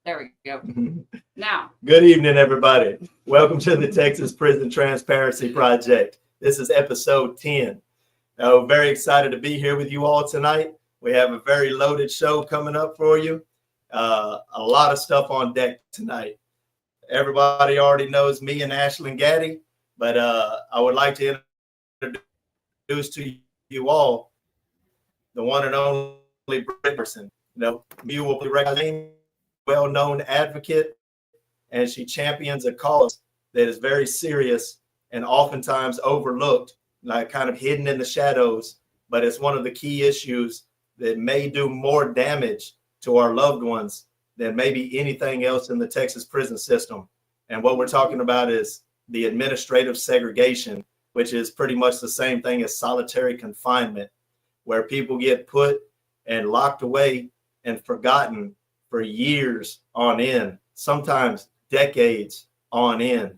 There we go. Now. Good evening, everybody. Welcome to the Texas Prison Transparency Project. This is episode 10. Very excited to be here with you all tonight. We have a very loaded show coming up for you. A lot of stuff on deck tonight. Everybody already knows me and Ashlyn Gaddy, but I would like to introduce to you all the one and only Brittany Robertson. You will be recognizing well-known advocate, and she champions a cause that is very serious and oftentimes overlooked, like kind of hidden in the shadows, but it's one of the key issues that may do more damage to our loved ones than maybe anything else in the Texas prison system. And what we're talking about is the administrative segregation, which is pretty much the same thing as solitary confinement, where people get put and locked away and forgotten for years on end, sometimes decades on end.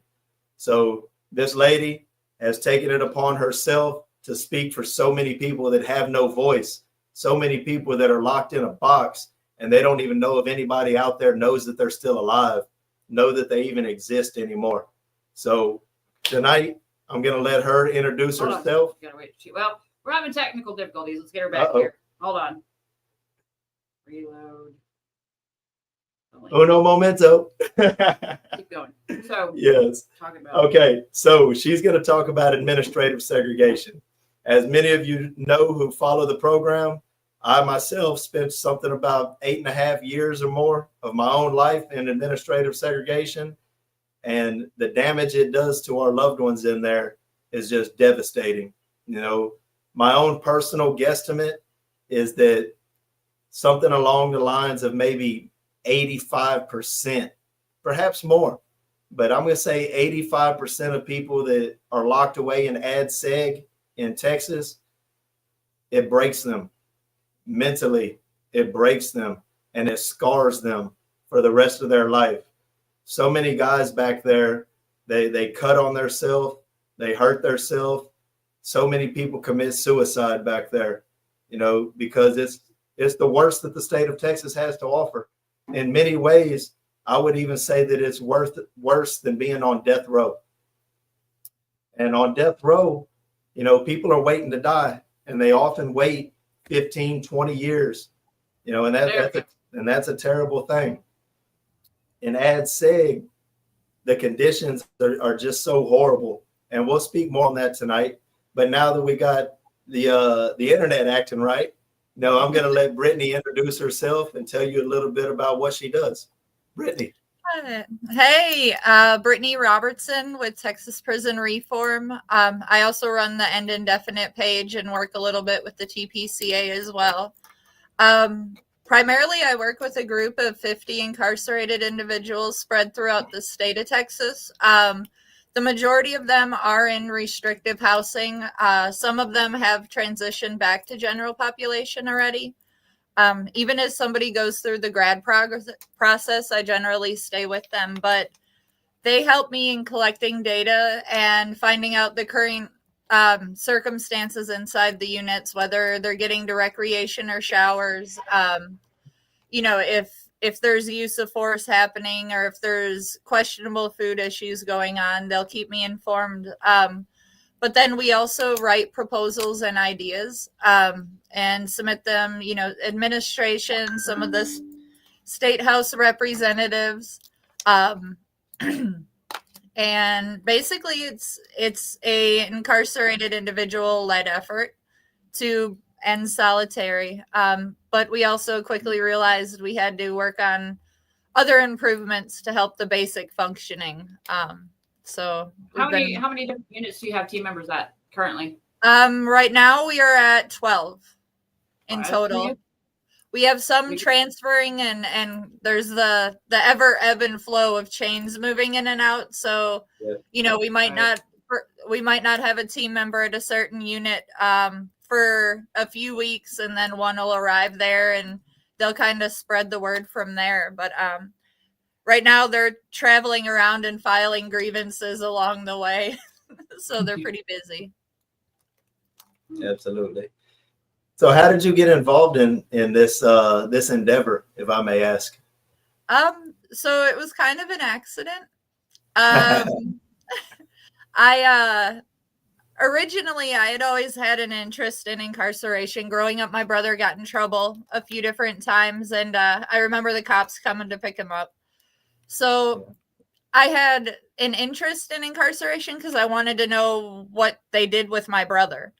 So this lady has taken it upon herself to speak for so many people that have no voice, so many people that are locked in a box and they don't even know if anybody out there knows that they're still alive, know that they even exist anymore. So tonight, I'm going to let her introduce herself. Well, we're having technical difficulties. Let's get her back here. Hold on. Reload. Uno momento. Keep going. So yes. Talking about okay. So she's going to talk about administrative segregation. As many of you know who follow the program, I myself spent something about 8.5 years or more of my own life in administrative segregation. And the damage it does to our loved ones in there is just devastating. My own personal guesstimate is that something along the lines of maybe 85%, perhaps more, but I'm going to say 85% of people that are locked away in Ad Seg in Texas, it breaks them mentally, it breaks them, and it scars them for the rest of their life. So many guys back there, they cut on themselves, they hurt themselves. So many people commit suicide back there, because it's the worst that the state of Texas has to offer. In many ways, I would even say that it's worse than being on death row. And on death row, people are waiting to die, and they often wait 15, 20 years, and that's a terrible thing. In Ad Seg, the conditions are just so horrible, and we'll speak more on that tonight. But now that we got the internet acting right, I'm going to let Brittany introduce herself and tell you a little bit about what she does. Brittany. Hey, Brittany Robertson with Texas Prison Reform. I also run the End Indefinite page and work a little bit with the TPCA as well. Primarily, I work with a group of 50 incarcerated individuals spread throughout the state of Texas. The majority of them are in restrictive housing. Some of them have transitioned back to general population already. Even as somebody goes through the grad process, I generally stay with them, but they help me in collecting data and finding out the current circumstances inside the units, whether they're getting to recreation or showers, if there's use of force happening or if there's questionable food issues going on, they'll keep me informed. But then we also write proposals and ideas and submit them, administration, some of the state house representatives. And basically it's a incarcerated individual led effort to end solitary. But we also quickly realized we had to work on other improvements to help the basic functioning. So how many different units do you have team members at currently? Right now we are at 12 in total. We have some transferring and there's the ever ebb and flow of chains moving in and out. So, we might not have a team member at a certain unit for a few weeks, and then one will arrive there and they'll kind of spread the word from there. But right now they're traveling around and filing grievances along the way. So they're pretty busy. Absolutely. So how did you get involved in this endeavor, if I may ask? So it was kind of an accident. I originally I had always had an interest in incarceration. Growing up, my brother got in trouble a few different times, and I remember the cops coming to pick him up. So I had an interest in incarceration because I wanted to know what they did with my brother.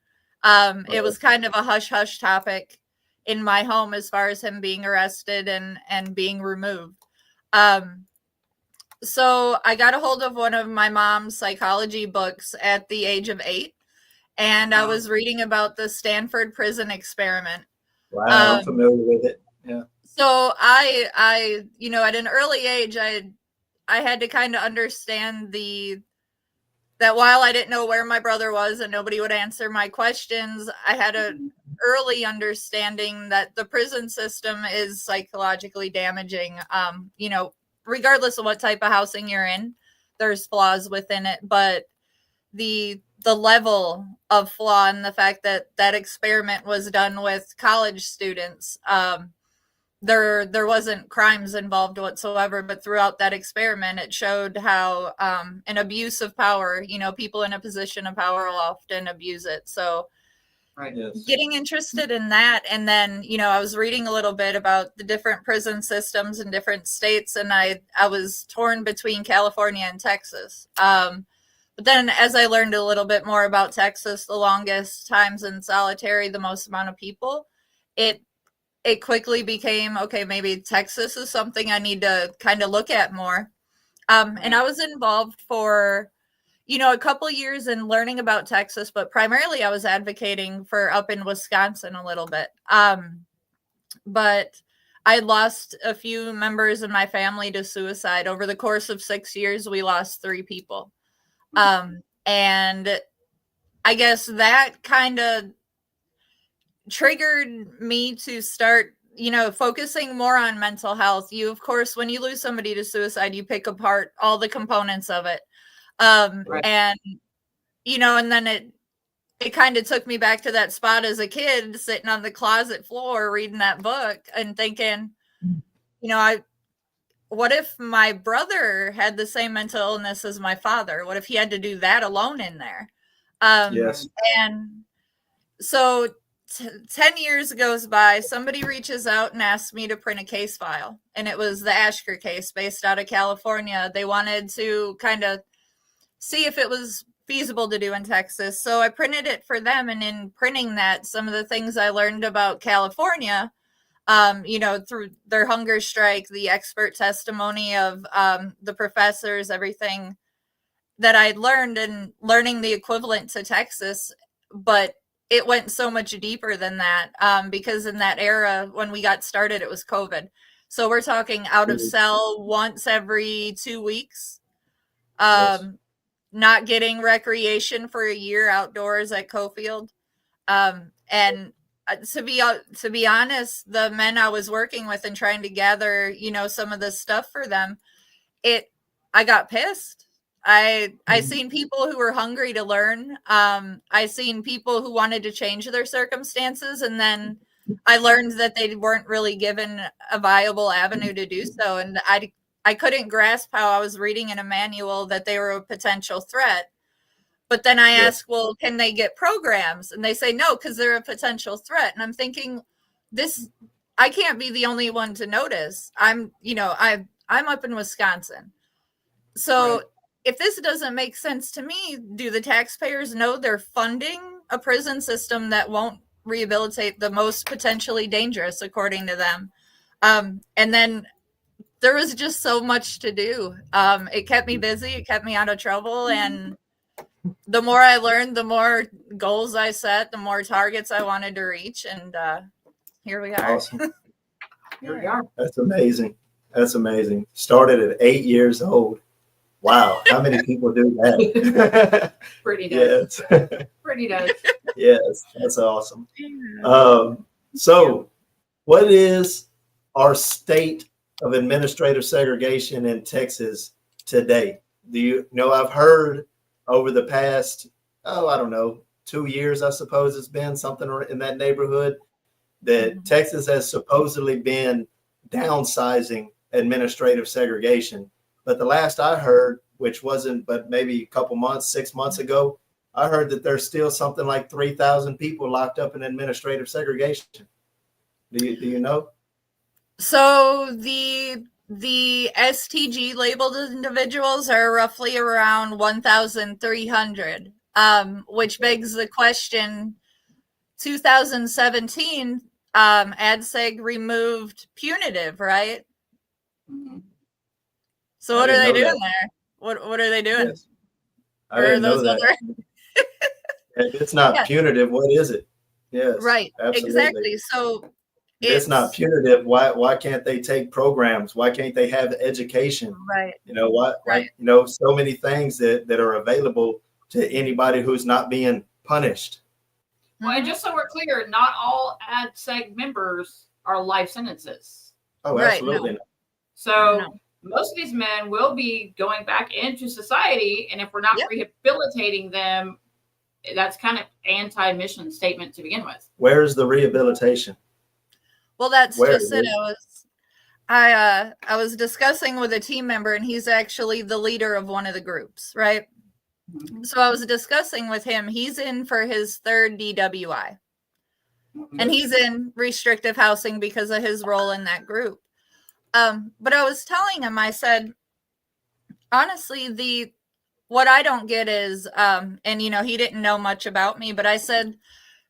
It was kind of a hush-hush topic in my home as far as him being arrested and being removed. So I got a hold of one of my mom's psychology books at the age of 8, and I was reading about the Stanford prison experiment. Wow, I'm familiar with it. Yeah. So I at an early age, I had to kind of understand that while I didn't know where my brother was and nobody would answer my questions, I had an early understanding that the prison system is psychologically damaging. Regardless of what type of housing you're in, there's flaws within it, but the level of flaw and the fact that that experiment was done with college students, there wasn't crimes involved whatsoever, but throughout that experiment, it showed how an abuse of power, people in a position of power will often abuse it. So Right. Yes. getting interested in that, and then I was reading a little bit about the different prison systems in different states, and I was torn between California and Texas. But then as I learned a little bit more about Texas, the longest times in solitary, the most amount of people, it quickly became, okay, maybe Texas is something I need to kind of look at more. And I was involved for a couple years in learning about Texas, but primarily I was advocating for up in Wisconsin a little bit. But I lost a few members in my family to suicide. Over the course of 6 years, we lost 3 people. And I guess that kind of triggered me to start focusing more on mental health. Of course, when you lose somebody to suicide, you pick apart all the components of it. Right. And and then it kind of took me back to that spot as a kid, sitting on the closet floor reading that book and thinking, what if my brother had the same mental illness as my father? What if he had to do that alone in there? Yes. And so 10 years goes by, somebody reaches out and asks me to print a case file. And it was the Ashker case based out of California. They wanted to kind of see if it was feasible to do in Texas. So I printed it for them. And in printing that, some of the things I learned about California, through their hunger strike, the expert testimony of the professors, everything that I'd learned, and learning the equivalent to Texas. But it went so much deeper than that, because in that era, when we got started, it was COVID. So we're talking out of cell once every 2 weeks, not getting recreation for a year outdoors at Cofield. And to be honest, the men I was working with and trying to gather, some of this stuff for them, I got pissed. I seen people who were hungry to learn. I seen people who wanted to change their circumstances, and then I learned that they weren't really given a viable avenue to do so. And I couldn't grasp how I was reading in a manual that they were a potential threat. But then I asked, well, can they get programs? And they say no, because they're a potential threat. And I'm thinking, I can't be the only one to notice. I'm up in Wisconsin. So if this doesn't make sense to me, do the taxpayers know they're funding a prison system that won't rehabilitate the most potentially dangerous, according to them? And then there was just so much to do. It kept me busy. It kept me out of trouble. And the more I learned, the more goals I set, the more targets I wanted to reach. And here we are. Awesome. Here we are. That's amazing. That's amazing. Started at 8 years old. Wow. How many people do that? Pretty does. Yes. Pretty does. Yes. That's awesome. So what is our state of administrative segregation in Texas today? Do you know, I've heard over the past, 2 years, I suppose it's been something in that neighborhood, that Texas has supposedly been downsizing administrative segregation. But the last I heard, which wasn't but maybe a couple months, 6 months ago, I heard that there's still something like 3,000 people locked up in administrative segregation. Do you know? So the STG labeled individuals are roughly around 1,300, which begs the question. 2017, Ad Seg removed punitive, right? Mhm. So I what are didn't they know doing that. there? What are they doing? Yes. I Or didn't know those that. other? If it's not Yeah. punitive, what is it? Yes, Right, absolutely. exactly. So If it's not punitive, why can't they take programs? Why can't they have education? right, You know what? right. You know, so many things that are available to anybody who's not being punished. Well, and just so we're clear, not all Ad Seg members are life sentences. Oh, Right, absolutely. no. So No. most of these men will be going back into society, and if we're not Yep. rehabilitating them, that's kind of anti-mission statement to begin with. Where's the rehabilitation? Well, that's Where just it. is I was discussing with a team member, and he's actually the leader of one of the groups, right? Mhm. So I was discussing with him. He's in for his third DWI, and he's in restrictive housing because of his role in that group. But I was telling him, I said, honestly, what I don't get is, and he didn't know much about me, but I said,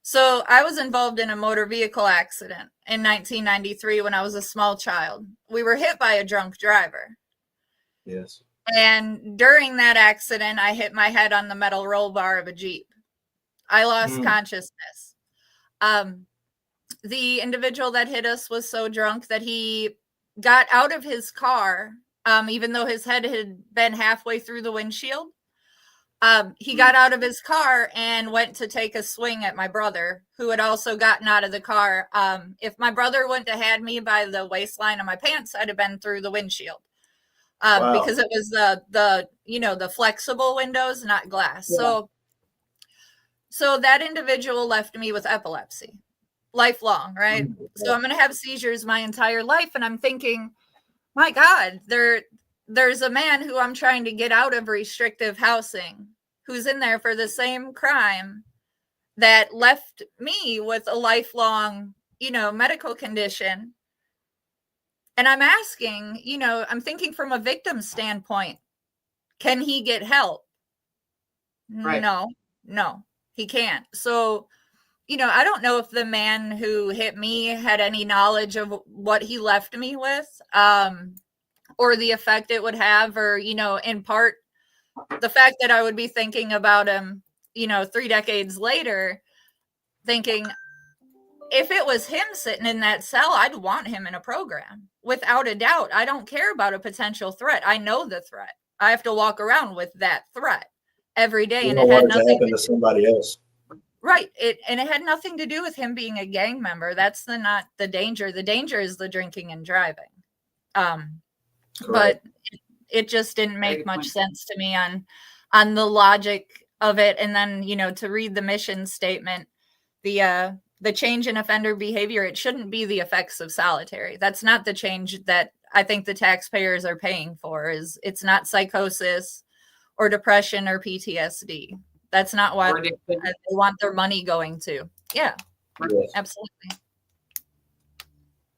so I was involved in a motor vehicle accident in 1993 when I was a small child. We were hit by a drunk driver. Yes. And during that accident, I hit my head on the metal roll bar of a Jeep. I lost consciousness. The individual that hit us was so drunk that he got out of his car, even though his head had been halfway through the windshield. He got out of his car and went to take a swing at my brother, who had also gotten out of the car. If my brother wouldn't have had me by the waistline of my pants, I'd have been through the windshield. Wow. Because it was the flexible windows, not glass. Yeah. So that individual left me with epilepsy, lifelong, right? Mm-hmm. So I'm going to have seizures my entire life. And I'm thinking, my God, there's a man who I'm trying to get out of restrictive housing, who's in there for the same crime that left me with a lifelong, medical condition. And I'm asking, I'm thinking from a victim standpoint, can he get help? Right. No, he can't. So, I don't know if the man who hit me had any knowledge of what he left me with, or the effect it would have, or, in part, the fact that I would be thinking about him, 3 decades later, thinking, if it was him sitting in that cell, I'd want him in a program. Without a doubt. I don't care about a potential threat. I know the threat. I have to walk around with that threat every day. You And don't it had want it to nothing happen to somebody else. Right. It had nothing to do with him being a gang member. That's not the danger. The danger is the drinking and driving. But it just didn't make much sense to me on the logic of it. And then, to read the mission statement, the change in offender behavior, it shouldn't be the effects of solitary. That's not the change that I think the taxpayers are paying for. It's not psychosis or depression or PTSD. That's not what they want their money going to. Yeah, Yes. absolutely.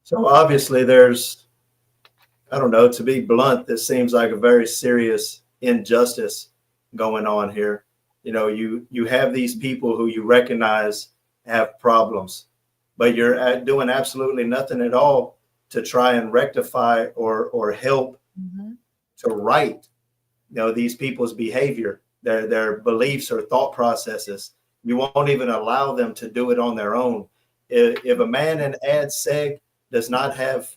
So obviously there's, I don't know, to be blunt, this seems like a very serious injustice going on here. You have these people who you recognize have problems, but you're doing absolutely nothing at all to try and rectify or help to right, these people's behavior, their beliefs or thought processes. You won't even allow them to do it on their own. If a man in Ad Seg does not have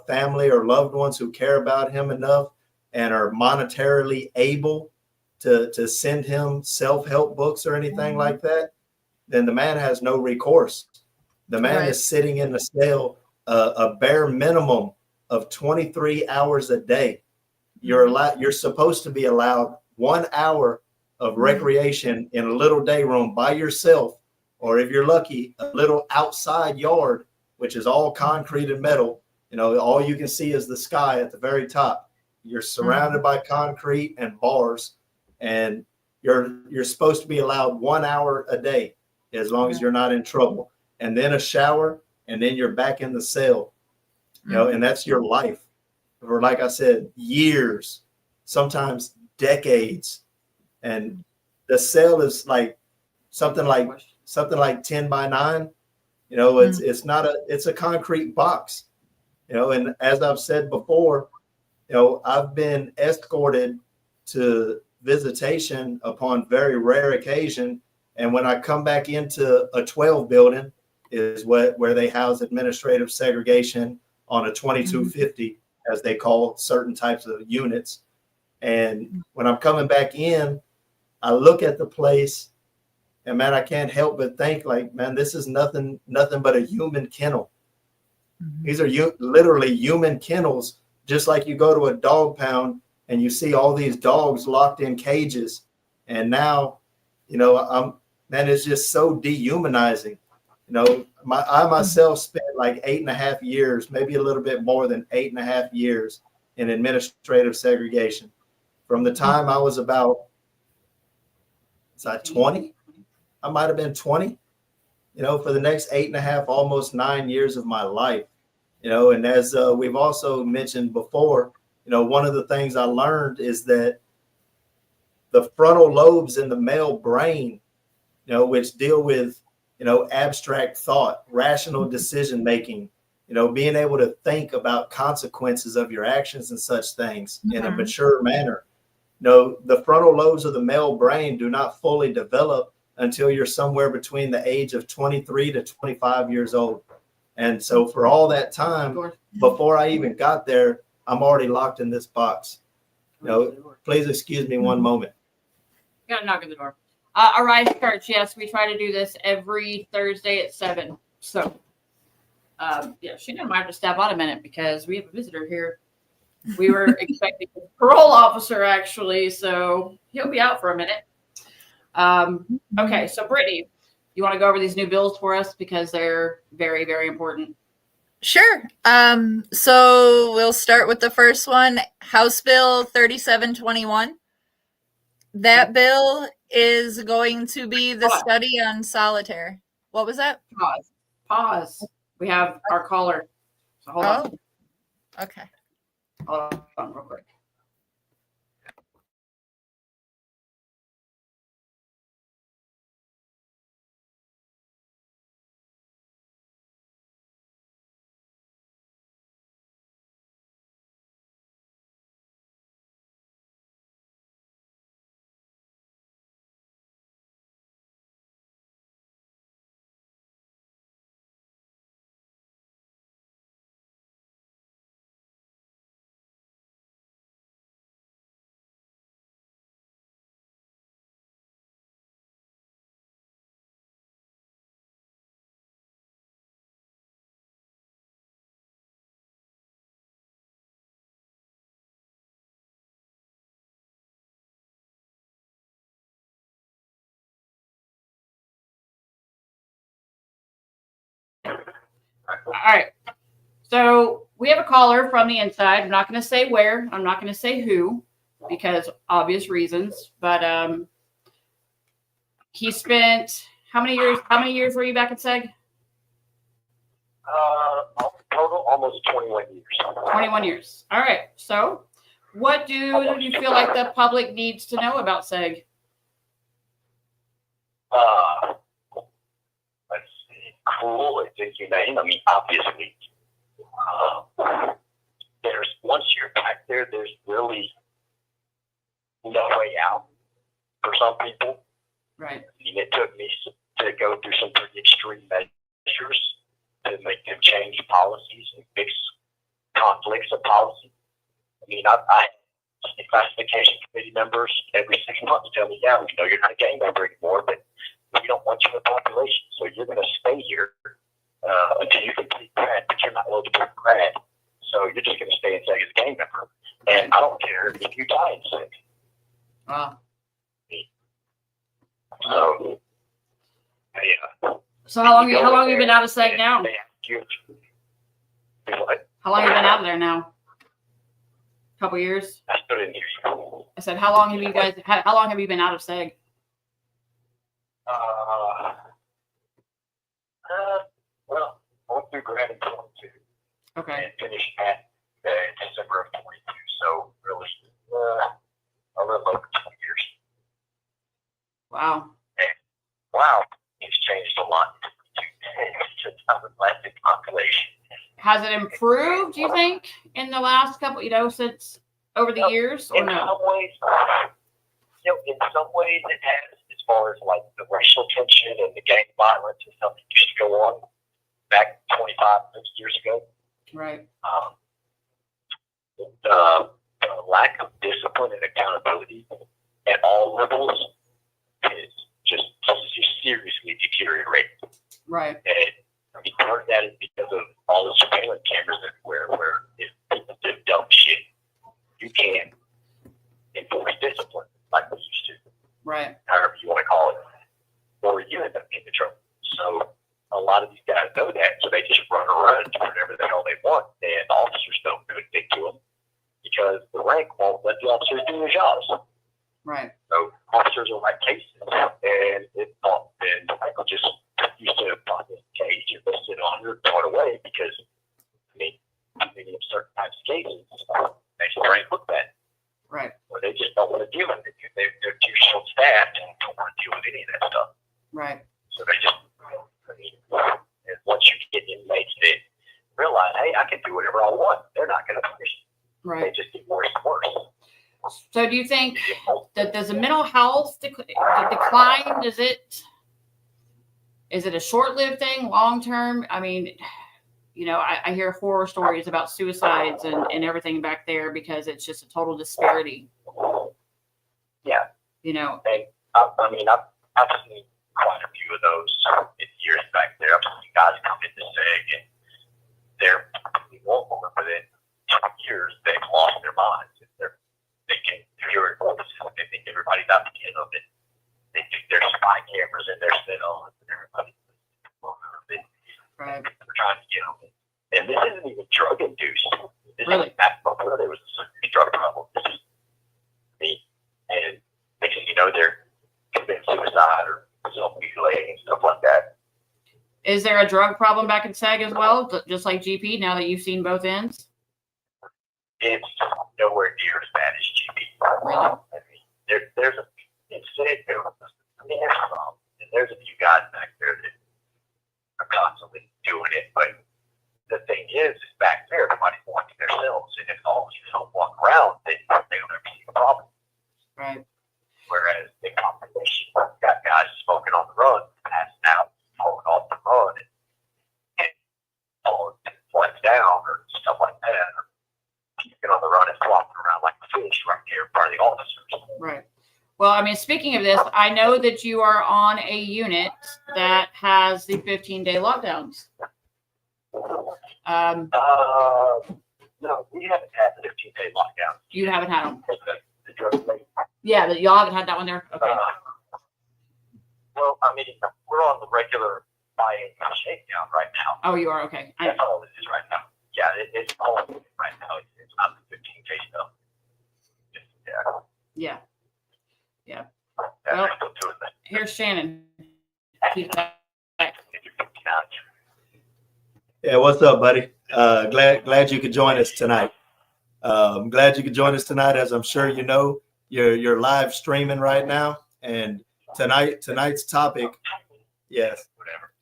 family or loved ones who care about him enough and are monetarily able to send him self-help books or anything like that, then the man has no recourse. The man is sitting in the cell a bare minimum of 23 hours a day. You're supposed to be allowed 1 hour of recreation in a little day room by yourself, or if you're lucky, a little outside yard, which is all concrete and metal, You know, all you can see is the sky at the very top. You're surrounded by concrete and bars, and you're supposed to be allowed 1 hour a day as long as you're not in trouble, and then a shower, and then you're back in the cell. You know, and that's your life for, like I said, years, sometimes decades. And the cell is like something like 10 by 9. You know, it's a concrete box. You know, and as I've said before, you know, I've been escorted to visitation upon very rare occasion. And when I come back into a 12 building is where they house administrative segregation on a 2250, as they call certain types of units. And when I'm coming back in, I look at the place, and man, I can't help but think, like, man, this is nothing but a human kennel. These are literally human kennels, just like you go to a dog pound and you see all these dogs locked in cages. And now, you know, man, it's just so dehumanizing. You know, I myself spent like 8.5 years, maybe a little bit more than 8.5 years in administrative segregation. From the time I was about, was I 20? I might have been 20, you know, for the next 8.5, almost 9 years of my life. You know, and as we've also mentioned before, you know, one of the things I learned is that the frontal lobes in the male brain, you know, which deal with, you know, abstract thought, rational decision making, you know, being able to think about consequences of your actions and such things in a mature manner. You know, the frontal lobes of the male brain do not fully develop until you're somewhere between the age of 23 to 25 years old. And so for all that time, before I even got there, I'm already locked in this box. You know, please excuse me one moment. You gotta knock on the door. Arise Church, yes, we try to do this every Thursday at 7. So, yeah, she didn't mind to step out a minute because we have a visitor here. We were expecting a parole officer, actually, so he'll be out for a minute. Okay, so Brittany, you want to go over these new bills for us because they're very, very important? Sure. So we'll start with the first one, House Bill 3721. That bill is going to be the study on solitaire. What was that? Pause. We have our caller. So hold on. Okay. Hold on real quick. All right. So we have a caller from the inside. I'm not going to say where. I'm not going to say who because obvious reasons. But he spent how many years? How many years were you back at Seg? Total almost 21 years. 21 years. All right. So what do you feel like the public needs to know about Seg? Let's see. Cruel, it's inhumane. I mean, obviously. There's once you're back there, there's really no way out for some people. Right. I mean, it took me to go through some pretty extreme measures to make them change policies and fix conflicts of policy. I mean, I the classification committee members every 6 months tell me, yeah, we know you're not a gang member anymore, but we don't want you in the population, so you're going to stay here until you complete grad, but you're not eligible for grad, so you're just going to stay in SEG as a gang member, and I don't care if you die in SEG. Wow. So, yeah. So how long have you been out of SEG now? What? How long have you been out of there now? Couple years. I still didn't hear you. I said, how long have you guys? How long have you been out of Seg? Well, I went through grad in 22 Okay. and finished at December of 22. So really, a little over 2 years. Wow. Wow, it's changed a lot since I was last in population. Has it improved, do you think, in the last couple, since over the years, or In no? some ways, in some ways it has, as far as like the racial tension and the gang violence and stuff that used to go on back 25, 30 years ago. Right. The lack of discipline and accountability at all levels is just seriously deteriorating. Right. And I mean, part of that is because of all the surveillance cameras everywhere, where if people do dumb shit, you can't enforce discipline like we used to, Right. however you want to call it, or you end up getting trouble. So a lot of these guys know that, so they just run around and do whatever the hell they want, and the officers don't do anything to them because the rank won't let the officers do their jobs. Right. So officers are like cases, and Michael just used to put in a cage and they sit on it or throw it away because, in certain types of cases, they just ain't looked at, Right. or they just don't want to deal with it. They're too short-staffed and don't want to deal with any of that stuff. Right. So they just, and once you get inmates that realize, hey, I can do whatever I want, they're not going to punish me. They Right. just get worse and worse. So do you think that does the mental health decline? Is it a short-lived thing, long-term? I mean, I hear horror stories about suicides and everything back there because it's just a total disparity. Yeah. You know. And I've seen quite a few of those in years back there. I've seen guys come into SEG and they're completely normal, but in 2 years they've lost their minds. They can hear it voices. They think everybody's out to get them. And they think there's spy cameras in their cell and everybody's Right. they're trying to get them. And this isn't even drug induced. This Really? is back before there was a serious drug problem. This is me. And next thing you know, they're committing suicide or self-mutilating and stuff like that. Is there a drug problem back in SEG as well, just like GP? Now that you've seen both ends. It's nowhere near as bad as GP. Really? There's a there's a few guys back there that are constantly doing it, but the thing is back there, everybody's walking themselves, and if all of you don't walk around, then they don't ever see a problem. Right. Whereas in population, you've got guys smoking on the run, passing out, falling off the run, and falling flights down or stuff like that, or puking on the run and flopping around like a fish right there in front of the officers. Right. Well, speaking of this, I know that you are on a unit that has the 15-day lockdowns. No, we haven't had the 15-day lockdown. You haven't had them. The drug thing. Yeah, but y'all haven't had that one there. Okay. Well, we're on the regular buy-in shakedown right now. Oh, you are okay. That's all it is right now. Yeah, it's all right now. It's not the 15-day stuff. Yeah. That's Well, still doing that. Here's Shannon. She's back. Yeah, what's up, buddy? Glad you could join us tonight. I'm glad you could join us tonight. As I'm sure you know, you're live streaming right now, and tonight's topic, yes,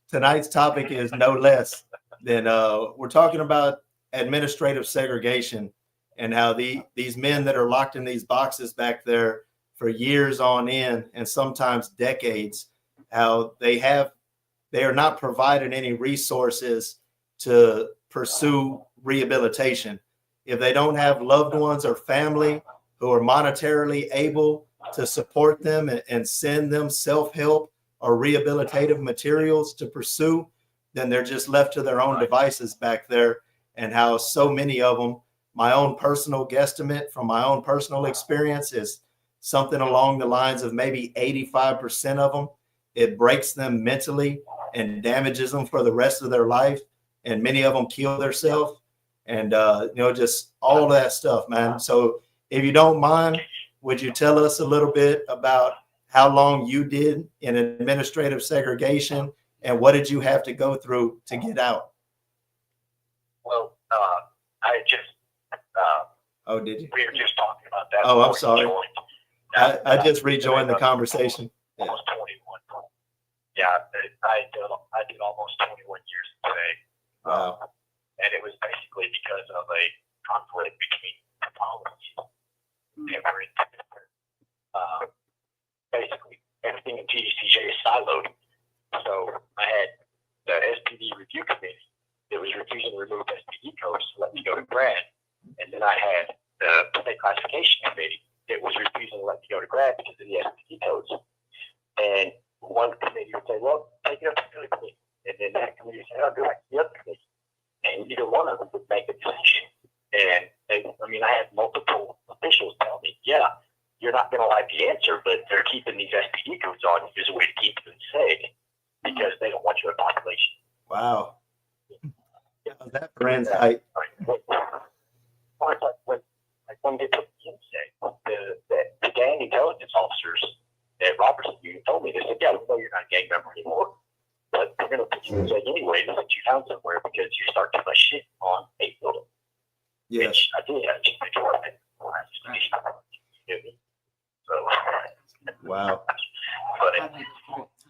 tonight's topic is no less than we're talking about administrative segregation and how these men that are locked in these boxes back there for years on end and sometimes decades, how they are not provided any resources to pursue rehabilitation. If they don't have loved ones or family who are monetarily able to support them and send them self-help or rehabilitative materials to pursue, then they're just left to their own devices back there. And how so many of them, my own personal guesstimate from my own personal experience is something along the lines of maybe 85% of them, it breaks them mentally and damages them for the rest of their life. And many of them kill themselves. and just all that stuff, man. So if you don't mind, would you tell us a little bit about how long you did in administrative segregation and what did you have to go through to get out? Well, I just Oh, did you? we were just talking about that. Oh, I'm before you sorry. joined. I just rejoined the conversation. Almost 21. Yeah, I did almost 21 years today. Wow. And it was basically because of a conflict between the policies that were in basically everything in TDCJ is siloed. So I had the SPD review committee that was refusing to remove SPD codes to let me go to grad. And then I had the state classification committee that was refusing to let me go to grad because of the SPD codes. And one committee would say, well, take it up to the committee. And then that committee would say, I'll do it to the other committee. And either one of them would make a decision. And I had multiple officials tell me, yeah, you're not going to like the answer, but they're keeping these SPD codes on as a way to keep them safe because they don't want you in population. Wow. That for insight. When they took the Inmate, the gang intelligence officers at Robertson Union told me, they said, yeah, we know you're not a gang member anymore, but we're going to put you in jail anyway to let you found somewhere because you start too much shit on a building. Yes. Which I did. I just enjoyed it. So, Wow. but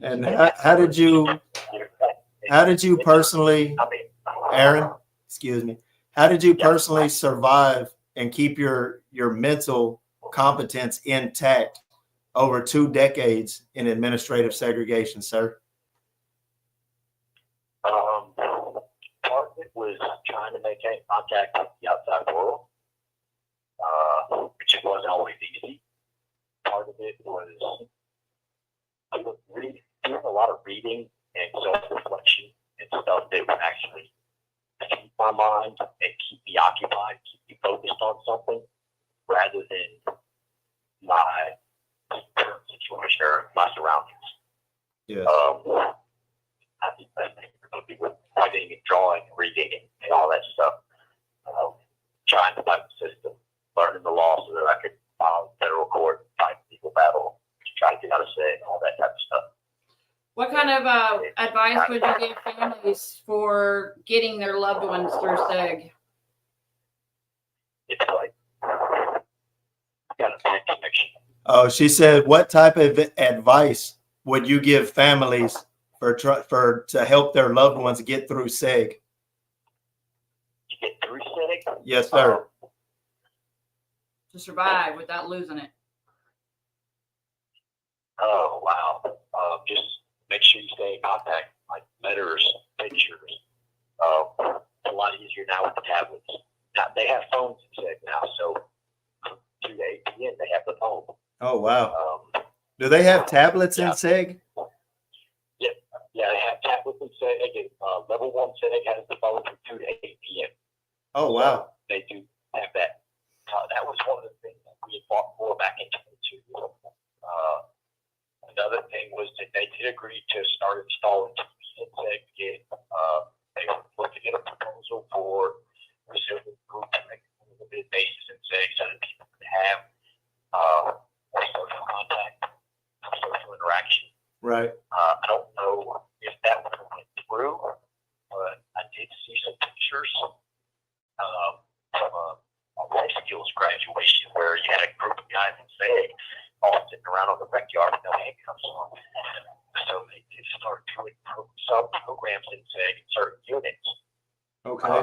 And how did you personally, Aaron, excuse me, how did you personally survive and keep your mental competence intact over 2 decades in administrative segregation, sir? Part of it was trying to maintain contact with the outside world, which it wasn't always easy. Part of it was doing a lot of reading and self-reflection and stuff that would actually keep my mind and keep me occupied, keep me focused on something, rather than my current situation or my surroundings. Yeah. I think with writing and drawing and reading and all that stuff, trying to fight the system, learning the law so that I could file federal court, fight legal battle, try to get out of SEG, all that type of stuff. What kind of advice would you give families for getting their loved ones through SEG? It's like, got a bad connection. Oh, she said, what type of advice would you give families to help their loved ones get through SEG? To get through SEG? Yes, sir. To survive without losing it. Oh, wow. Just make sure you stay in contact, like letters, pictures. It's a lot easier now with the tablets. Now, they have phones in SEG now, so through the APN, they have the phone. Oh, wow. Do they have tablets in SEG? Yeah, they have tablets in SEG. Level 1 SEG has the phone from 2 to 8 p.m. Oh, wow. So they do have that. That was one of the things that we had fought for back in 2022. Another thing was that they did agree to start installing TVs in SEG. They were looking at a proposal for resuming group on a limited basis in SEG so that people could have more social contact, social interaction. Right. I don't know if that one went through, but I did see some pictures from a life skills graduation where you had a group of guys in SEG all sitting around on the backyard with no handcuffs on. So they did start doing some programs in SEG in certain units. Okay.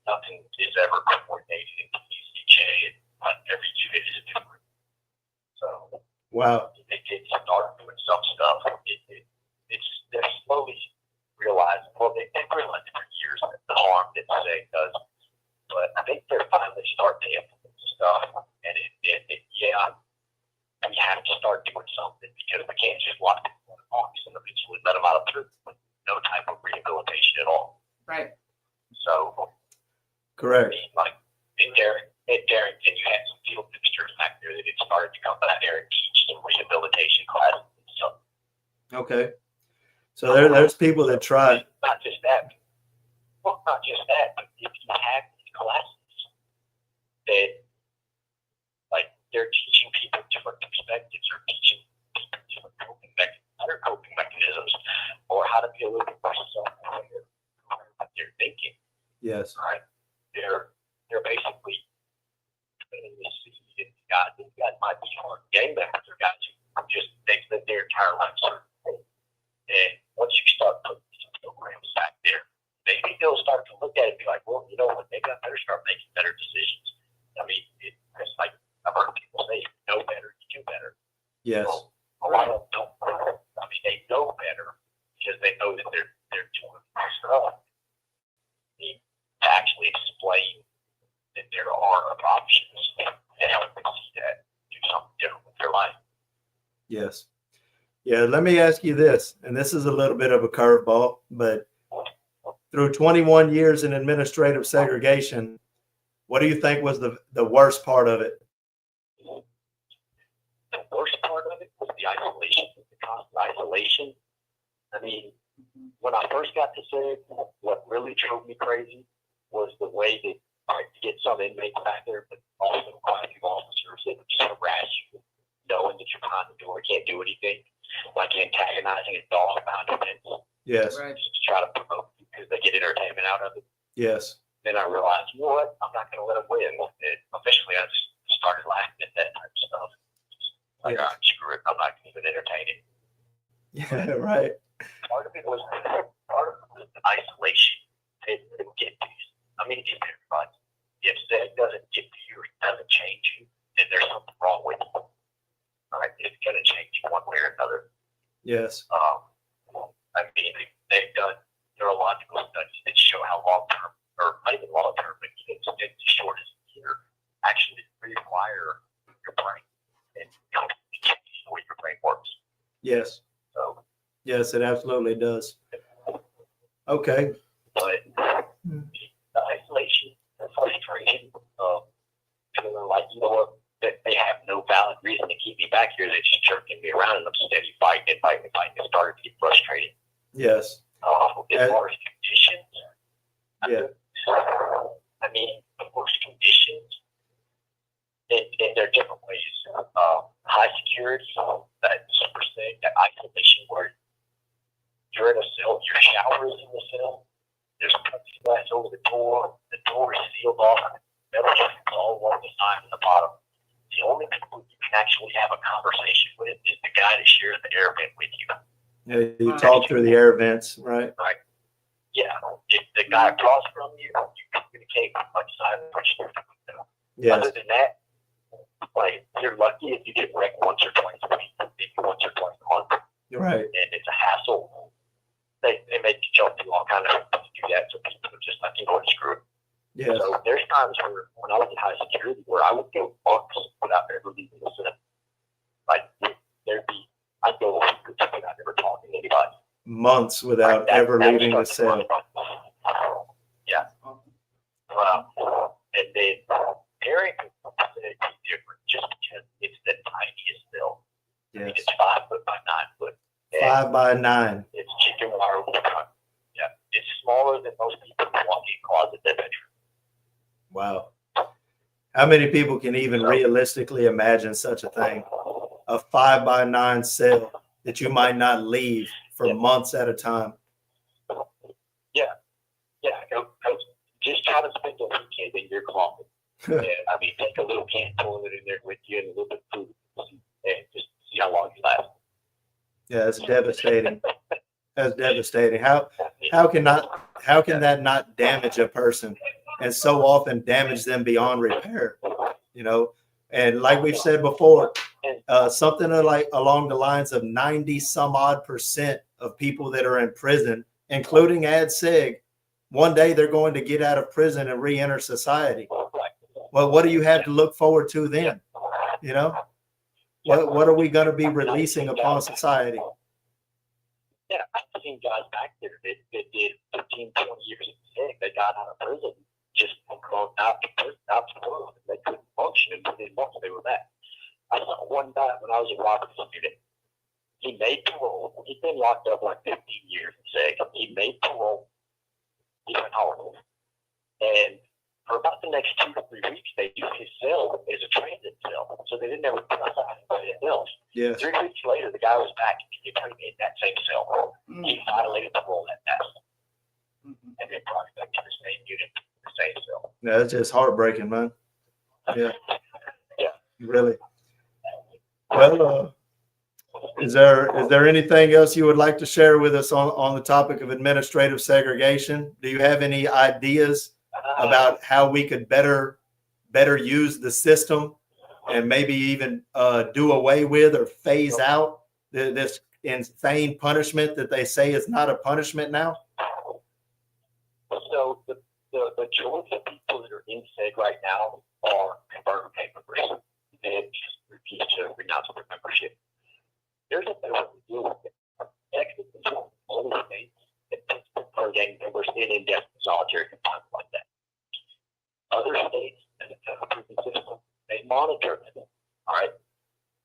Nothing is ever coordinated in TCJ, and every unit is different. So, wow. They did start doing some stuff. They're slowly realizing, well, they've realized for years the harm that SEG does, but I think they're finally starting to implement stuff, and we have to start doing something because we can't just lock people in a box and eventually let them out of prison with no type of rehabilitation at all. Right. So, correct. Like in Darrington, you had some field ministers back there that had started to come back there and teach some rehabilitation classes and stuff. Okay. So there's people that try. Not just that. Well, not just that, but if to have these classes that, like, they're teaching people different perspectives, or teaching people different coping mechanisms, or how to be a little bit more self-aware of what they're thinking. Yes. Right? They're basically putting this seed in God. These guys might be hard game members, or guys who just they live their entire life certain way. And once you start putting these programs back there, maybe they'll start to look at it and be like, well, you know what, maybe I better start making better decisions. I mean, it's like I've heard people say, if you know better, you do better. Yes. Well, a lot of them don't. I mean, they know better because they know that they're doing stuff. To actually explain that there are options and help them see that, do something different with their life. Yes. Yeah. Let me ask you this, and this is a little bit of a curveball, but through 21 years in administrative segregation, what do you think was the worst part of it? The worst part of it was the isolation, the constant isolation. I mean, when I first got to SEG, what really drove me crazy was the way that to get some inmates back there, but also quite a few officers that would just harass you, knowing that you're behind the door, can't do anything, like antagonizing a dog behind a fence. Yes. Right. Just to try to provoke you because they get entertainment out of it. Yes. Then I realized, you know what? I'm not going to let them win. And officially, I just started laughing at that type of stuff. Like, all right, screw it. I'm not even entertaining. Yeah. Right. Part of it was the isolation. It didn't get to you. I mean, it's everybody. If that doesn't get to you, it doesn't change you, then there's something wrong with you. All right, it's going to change you one way or another. Yes. I mean, they've done neurological studies that show how long term, or not even long term, but even as short as a year, actually rewire your brain and change the way your brain works. Yes. So, yes, it absolutely does. Okay. but the isolation, the frustration of feeling like, you know what, that they have no valid reason to keep me back here. They're just jerking me around and I'm steady fighting. It started to get frustrating. Yes. As far as conditions, Yeah. I mean, of course, conditions, and there are different ways. High security, that super safe, that isolation where you're in a cell, your shower is in the cell, there's plexiglass over the door is sealed off, metal joints all along the side and the bottom. The only people you can actually have a conversation with is the guy that shares the air vent with you. Yeah, you talk through the air vents, right? Right. Yeah. If the guy across from you, you communicate with much silence. Yes. Other than that, like, you're lucky if you get wrecked once or twice a week, maybe once or twice a month. Right. And it's a hassle. They make you jump through all kind of hoops to do that, so people are just like, you know what, screw it. Yes. So there's times where, when I was in high security, where I would go months without ever leaving the cell. Like, I'd go weeks without ever talking to anybody. Months without ever leaving the cell. Yeah. And then Eric is different just because it's the tiniest cell. I mean, Yes. it's 5 foot by 9 foot. 5 by 9. It's chicken wire over the front. Yeah. It's smaller than most people who walk in closet in their bedroom. Wow. How many people can even realistically imagine such a thing? A 5 by 9 cell that you might not leave for months at a time. Yeah. Go just try to spend a weekend in your closet. And, I mean, take a little can toilet in there with you and a little bit of food, and just see how long you last. Yeah, it's devastating. That's devastating. How can that not damage a person, and so often damage them beyond repair? You know, and like we've said before, something like along the lines of 90 some odd % of people that are in prison, including Ad Seg, one day they're going to get out of prison and re-enter society. Well, what do you have to look forward to then? You know, what are we going to be releasing upon society? Yeah, I've seen guys back there that did 15, 20 years in SEG. They got out of prison just out to world. They couldn't function, and within months they were back. I saw one guy when I was a Robertson student. He made parole. He'd been locked up like 15 years in SEG. He made parole. He went home. And for about the next 2 to 3 weeks, they used his cell as a transit cell. So they didn't ever put outside anybody else. Yes. 3 weeks later, the guy was back in that same cell. He violated the rule that test. And then brought it back to the same unit, the same cell. Yeah, that's just heartbreaking, man. Yeah. Yeah. Really. Well, is there anything else you would like to share with us on the topic of administrative segregation? Do you have any ideas about how we could better use the system and maybe even do away with or phase out this insane punishment that they say is not a punishment now? So the majority of people that are in SEG right now are converted papers. They just refuse to renounce their membership. There's a better way to deal with it. Texas is one of the only states that puts per gang members in indefinite solitary confinement like that. Other states in the federal prison system, they monitor them, all right?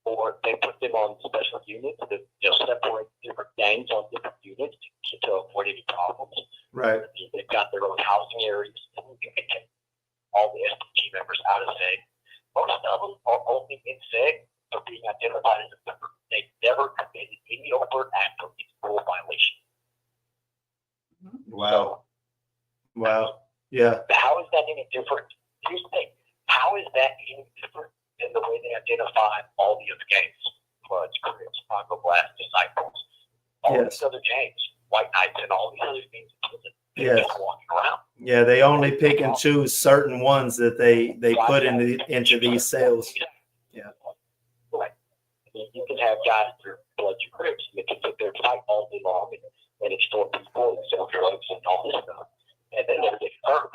Or they put them on special units that they'll separate different gangs on different units to avoid any problems. Right. They've got their own housing areas. You can take all the SPG members out of SEG. Most of them are only in SEG for being identified as a member. They never committed any overt act or rule violation. Wow. Wow. Yeah. How is that any different? Here's the thing. How is that any different than the way they identify all the other gangs? Bloods, Crips, Pongo Blast, Disciples, all these other gangs, White Knights, and all these other things. Yes. Just walking around. Yeah, they only pick and choose certain ones that they put into these cells. Yeah. Right. I mean, you can have guys that are Bloods and Crips and they can sit there and fight all day long and extort people and sell drugs and all this stuff. And they never get hurt.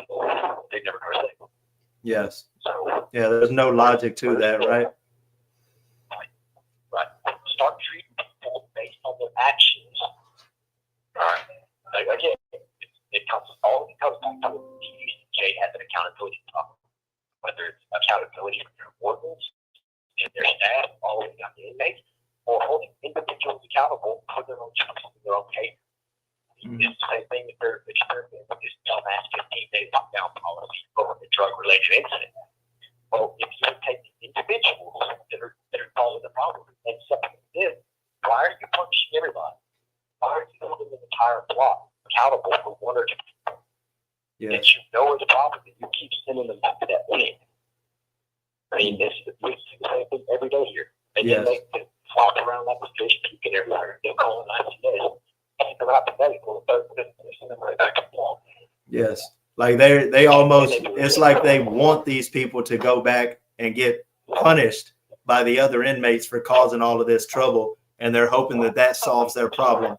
They never go sick. Yes. So, yeah, there's no logic to that, right? Right. Start treating people based on their actions. All right. Like, again, it comes back to the TUCJ has an accountability problem. Whether it's accountability for their wardens and their staff, all the way down to inmates, or holding individuals accountable for their own choices and their own behavior. It's the same thing that they're experimenting with this dumbass 15-day lockdown policy over the drug-related incident. Well, if you take the individuals that are causing the problem and separate them, why are you punishing everybody? Why are you holding the entire block accountable for one or two people? Yes. That you know is a problem that you keep sending them back to that winning. I mean, we see the same thing every day here. And then they flop around like a fish puking everywhere. They'll call it 90 days. Yes, like they almost, it's like they want these people to go back and get punished by the other inmates for causing all of this trouble, and they're hoping that solves their problem.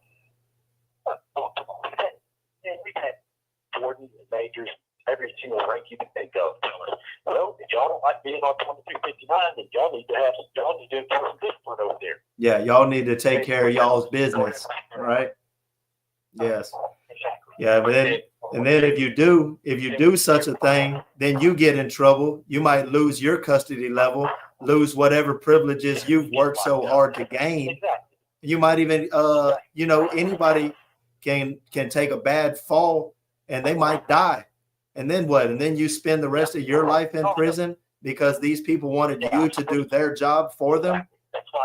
We've had wardens and majors, every single rank you can think of. Well, if y'all don't like being on 2359, then y'all need to enforce discipline over there. Yeah, y'all need to take care of y'all's business, right? Yes. Yeah, but then if you do such a thing, then you get in trouble. You might lose your custody level, lose whatever privileges you've worked so hard to gain. You might even anybody can take a bad fall and they might die. And then what? And then you spend the rest of your life in prison because these people wanted you to do their job for them. That's why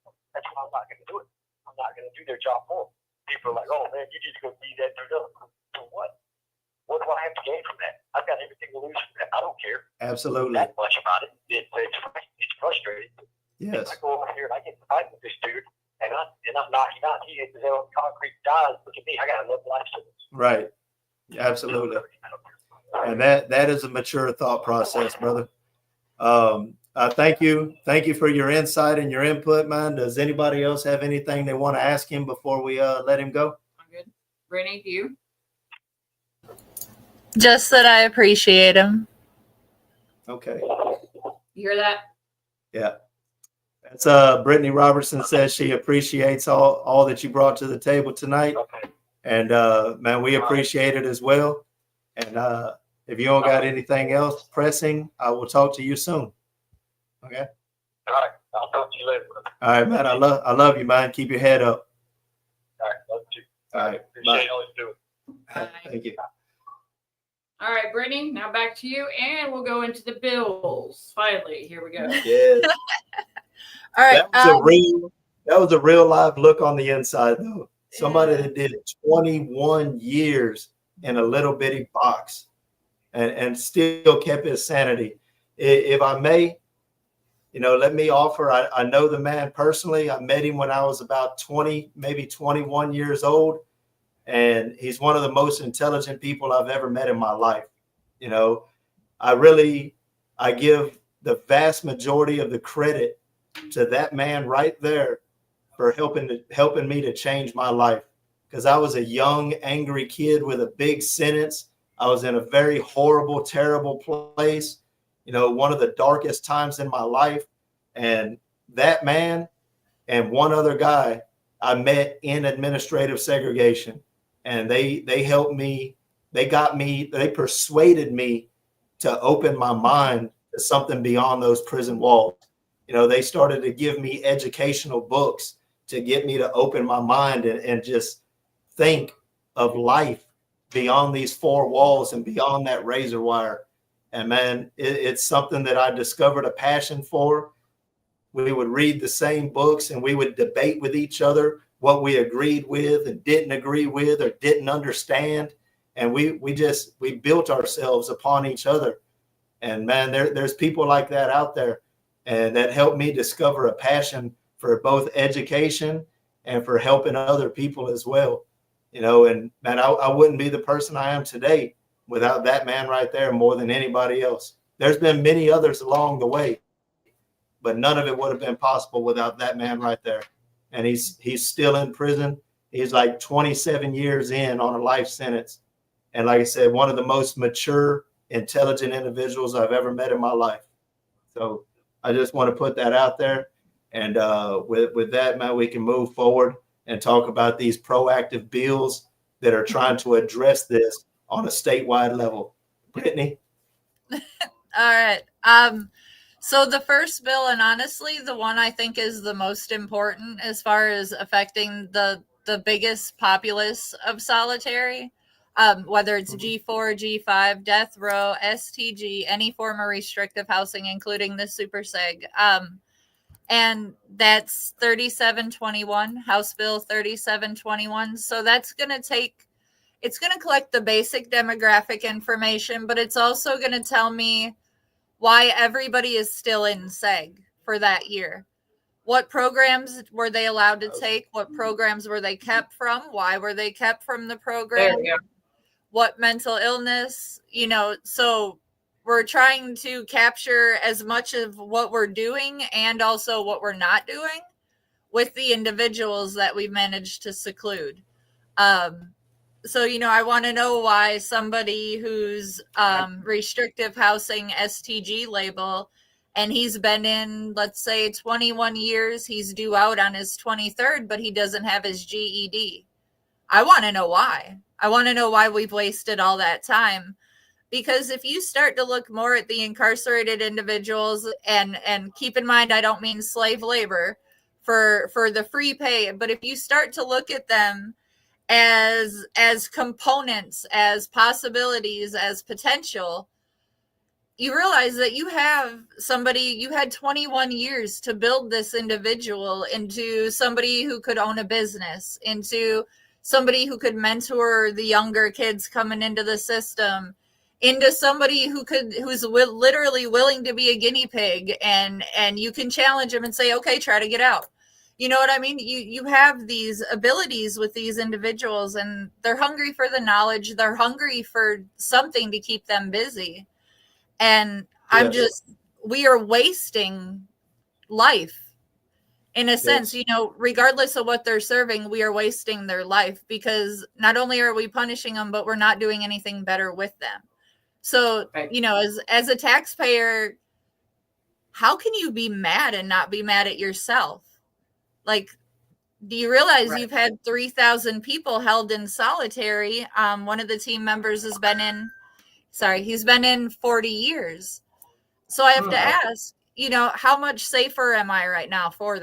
I'm not going to do it. I'm not going to do their job for them. People are like, oh man, you just go be that dude. For what? What do I have to gain from that? I've got everything to lose from that. I don't care. Absolutely. That much about it. It's frustrating. Yes. I go over here and I get fight with this dude, and I'm knocking out. He hits his head on concrete, dies. Look at me. I got a life sentence. Right. Absolutely. And that is a mature thought process, brother. Thank you for your insight and your input, man. Does anybody else have anything they want to ask him before we let him go? I'm good. Brittany, do you? Just that I appreciate him. Okay. You hear that? Yeah. That's Brittany Robertson says she appreciates all that you brought to the table tonight. Okay. And man, we appreciate it as well. And if you don't got anything else pressing, I will talk to you soon. Okay. All right. I'll talk to you later, brother. All right, man. I love you, man. Keep your head up. All right. Love you. All right. Appreciate all you doing. Thank you. All right, Brittany, now back to you, and we'll go into the bills. Finally, here we go. Yes. All right. That was a real live look on the inside, though. Somebody that did 21 years in a little bitty box and still kept his sanity. If I may, let me offer, I know the man personally. I met him when I was about 20, maybe 21 years old. And he's one of the most intelligent people I've ever met in my life. I give the vast majority of the credit to that man right there for helping me to change my life. Because I was a young, angry kid with a big sentence. I was in a very horrible, terrible place, one of the darkest times in my life. And that man and one other guy I met in administrative segregation. And they helped me. They persuaded me to open my mind to something beyond those prison walls. They started to give me educational books to get me to open my mind and just think of life beyond these four walls and beyond that razor wire. And man, it's something that I discovered a passion for. We would read the same books and we would debate with each other what we agreed with and didn't agree with or didn't understand. And we built ourselves upon each other. And man, there's people like that out there. And that helped me discover a passion for both education and for helping other people as well. And man, I wouldn't be the person I am today without that man right there more than anybody else. There's been many others along the way, but none of it would have been possible without that man right there. And he's still in prison. He's like 27 years in on a life sentence. And like I said, one of the most mature, intelligent individuals I've ever met in my life. So I just want to put that out there. And with that, man, we can move forward and talk about these proactive bills that are trying to address this on a statewide level. Brittany? All right. So the first bill, and honestly, the one I think is the most important as far as affecting the biggest populace of solitary, whether it's G4, G5, death row, STG, any form of restrictive housing, including the super seg. And that's 3721, House Bill 3721. So that's going to it's going to collect the basic demographic information, but it's also going to tell me why everybody is still in seg for that year. What programs were they allowed to take? What programs were they kept from? Why were they kept from the program? What mental illness, so we're trying to capture as much of what we're doing and also what we're not doing with the individuals that we've managed to seclude. So, I want to know why somebody who's restrictive housing STG label, and he's been in, let's say, 21 years, he's due out on his 23rd, but he doesn't have his GED. I want to know why. I want to know why we've wasted all that time. Because if you start to look more at the incarcerated individuals, and keep in mind, I don't mean slave labor for the free pay, but if you start to look at them as components, as possibilities, as potential, you realize that you had 21 years to build this individual into somebody who could own a business, into somebody who could mentor the younger kids coming into the system, into somebody who's literally willing to be a guinea pig, and you can challenge them and say, okay, try to get out. You know what I mean? You have these abilities with these individuals, and they're hungry for the knowledge. They're hungry for something to keep them busy. And we are wasting life in a sense, regardless of what they're serving, we are wasting their life, because not only are we punishing them, but we're not doing anything better with them. So, as a taxpayer, how can you be mad and not be mad at yourself? Like, do you realize you've had 3,000 people held in solitary? One of the team members he's been in 40 years. So I have to ask, how much safer am I right now for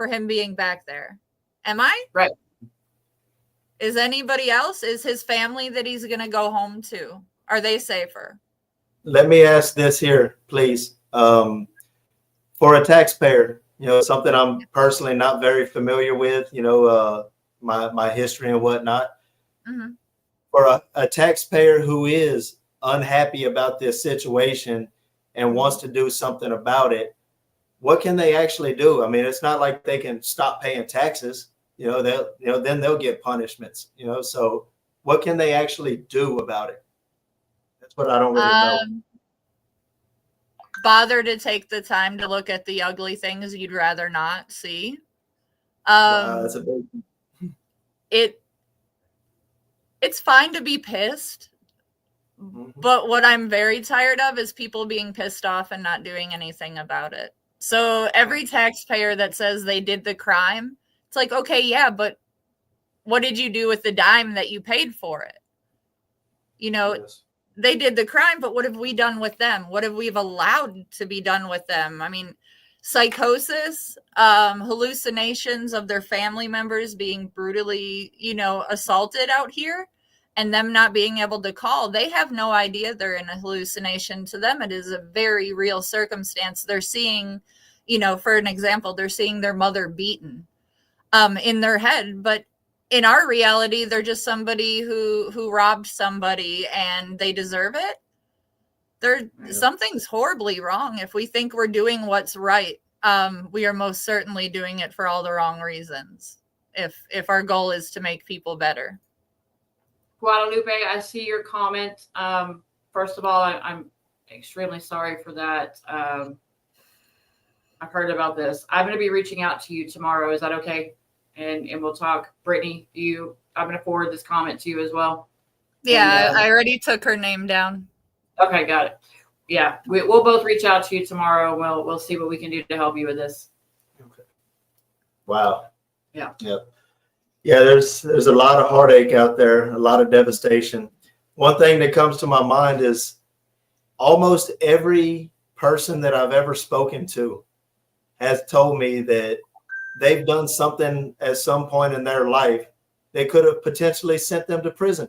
him being back there? Am I? Right. Is anybody else? Is his family that he's going to go home to? Are they safer? Let me ask this here, please. For a taxpayer, something I'm personally not very familiar with, my history and whatnot. Mm-hmm. For a taxpayer who is unhappy about this situation and wants to do something about it, what can they actually do? I mean, it's not like they can stop paying taxes. Then they'll get punishments. So what can they actually do about it? That's what I don't really know. Bother to take the time to look at the ugly things you'd rather not see. Wow, that's a big. It's fine to be pissed, but what I'm very tired of is people being pissed off and not doing anything about it. So every taxpayer that says they did the crime, it's like, okay, yeah, but what did you do with the dime that you paid for it? Yes. They did the crime, but what have we done with them? What have we allowed to be done with them? I mean, psychosis, hallucinations of their family members being brutally, assaulted out here, and them not being able to call. They have no idea they're in a hallucination. To them, it is a very real circumstance. They're seeing, for an example, they're seeing their mother beaten in their head, but in our reality, they're just somebody who robbed somebody and they deserve it. Something's horribly wrong. If we think we're doing what's right, we are most certainly doing it for all the wrong reasons. If our goal is to make people better. Guadalupe, I see your comment. First of all, I'm extremely sorry for that. I've heard about this. I'm going to be reaching out to you tomorrow. Is that okay? And we'll talk. Brittany, I'm going to forward this comment to you as well. Yeah, I already took her name down. Okay, got it. Yeah, we'll both reach out to you tomorrow. We'll see what we can do to help you with this. Okay. Wow. Yeah. Yep. Yeah, there's a lot of heartache out there, a lot of devastation. One thing that comes to my mind is almost every person that I've ever spoken to has told me that they've done something at some point in their life that could have potentially sent them to prison.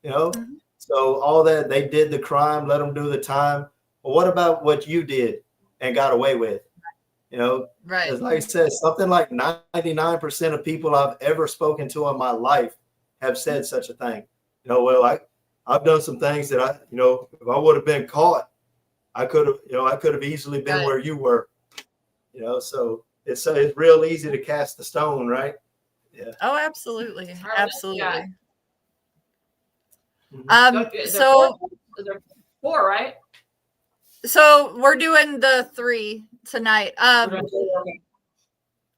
Mm-hmm. So all that, they did the crime, let them do the time. But what about what you did and got away with? Right. Like I said, something like 99% of people I've ever spoken to in my life have said such a thing. Well, I've done some things that if I would have been caught, I could have easily been where you were. So it's real easy to cast the stone, right? Yeah. Oh, absolutely. Absolutely. So there 4, right? So we're doing the 3 tonight.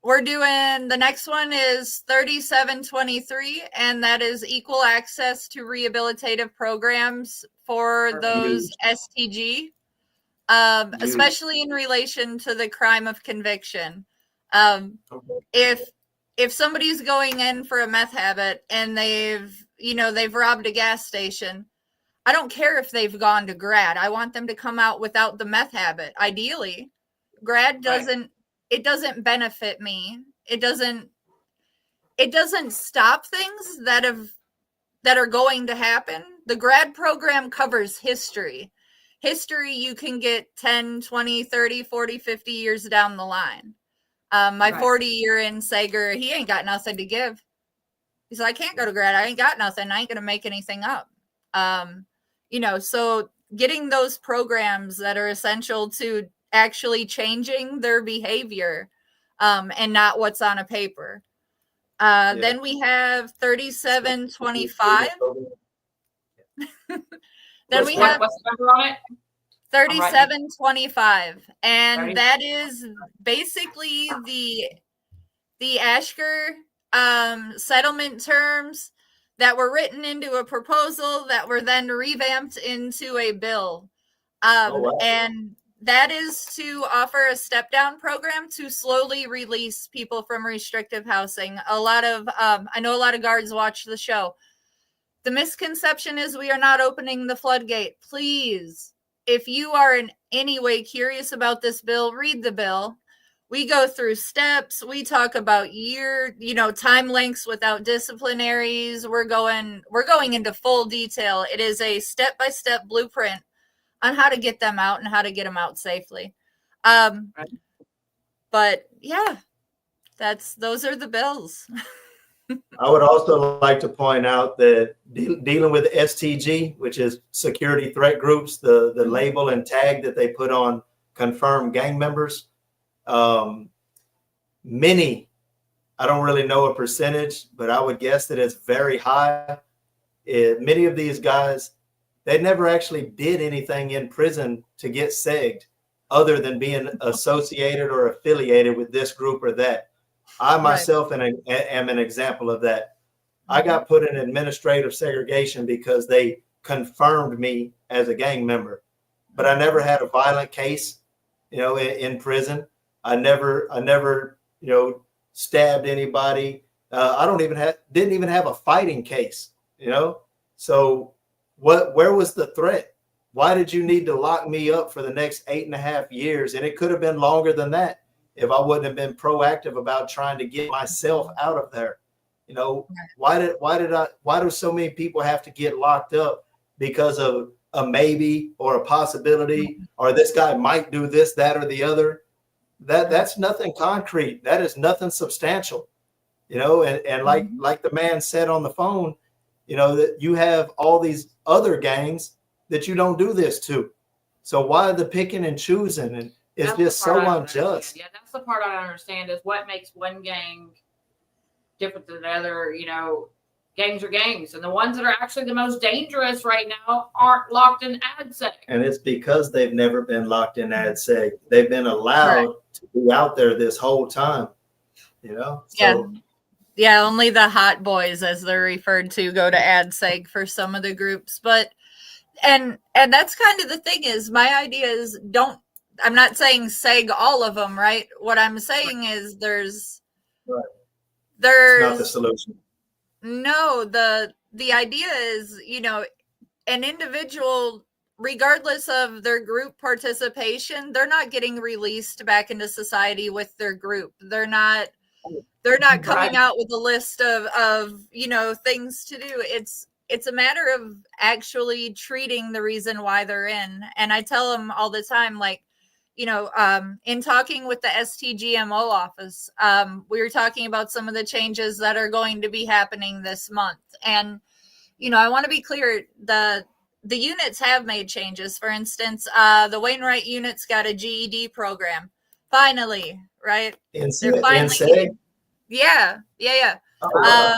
We're doing the next one is 3723, and that is equal access to rehabilitative programs for those STG, especially in relation to the crime of conviction. If somebody's going in for a meth habit and they've robbed a gas station, I don't care if they've gone to grad. I want them to come out without the meth habit. Ideally, grad doesn't benefit me. It doesn't stop things that are going to happen. The grad program covers history. History you can get 10, 20, 30, 40, 50 years down the line. My 40-year in Sager, he ain't got nothing to give. He said, I can't go to grad. I ain't got nothing. I ain't going to make anything up. So getting those programs that are essential to actually changing their behavior, and not what's on a paper. Then we have 3725. Then we have what's the number on it? 3725, and that is basically the Ashker settlement terms that were written into a proposal that were then revamped into a bill. And that is to offer a step down program to slowly release people from restrictive housing. I know a lot of guards watch the show. The misconception is we are not opening the floodgate. Please, if you are in any way curious about this bill, read the bill. we go through steps. We talk about time lengths without disciplinaries. We're going into full detail. It is a step-by-step blueprint on how to get them out and how to get them out safely. But yeah, those are the bills. I would also like to point out that dealing with STG, which is security threat groups, the label and tag that they put on confirmed gang members, many, I don't really know a percentage, but I would guess that it's very high. Many of these guys, they never actually did anything in prison to get segged other than being associated or affiliated with this group or that. I myself am an example of that. I got put in administrative segregation because they confirmed me as a gang member, but I never had a violent case, in prison. I never, stabbed anybody. I didn't even have a fighting case, So where was the threat? Why did you need to lock me up for the next 8.5 years? And it could have been longer than that if I wouldn't have been proactive about trying to get myself out of there. Why do so many people have to get locked up because of a maybe or a possibility, or this guy might do this, that, or the other? That's nothing concrete. That is nothing substantial, and like the man said on the phone, that you have all these other gangs that you don't do this to. So why the picking and choosing? And it's just so unjust. Yeah, that's the part I don't understand, is what makes one gang different than another. Gangs are gangs, and the ones that are actually the most dangerous right now aren't locked in Ad Seg. And it's because they've never been locked in Ad Seg. They've been allowed to be out there this whole time, Yeah, only the hot boys, as they're referred to, go to Ad Seg for some of the groups. But and that's kind of the thing, is my idea is I'm not saying seg all of them, right? What I'm saying is there's it's not the solution. No, the idea is, an individual, regardless of their group participation, they're not getting released back into society with their group. They're not coming out with a list of things to do. It's a matter of actually treating the reason why they're in. And I tell them all the time, like, in talking with the STGMO office, we were talking about some of the changes that are going to be happening this month. And, I want to be clear, the units have made changes. For instance, the Wainwright units got a GED program. Finally, right? They're finally. Yeah. Oh, wow.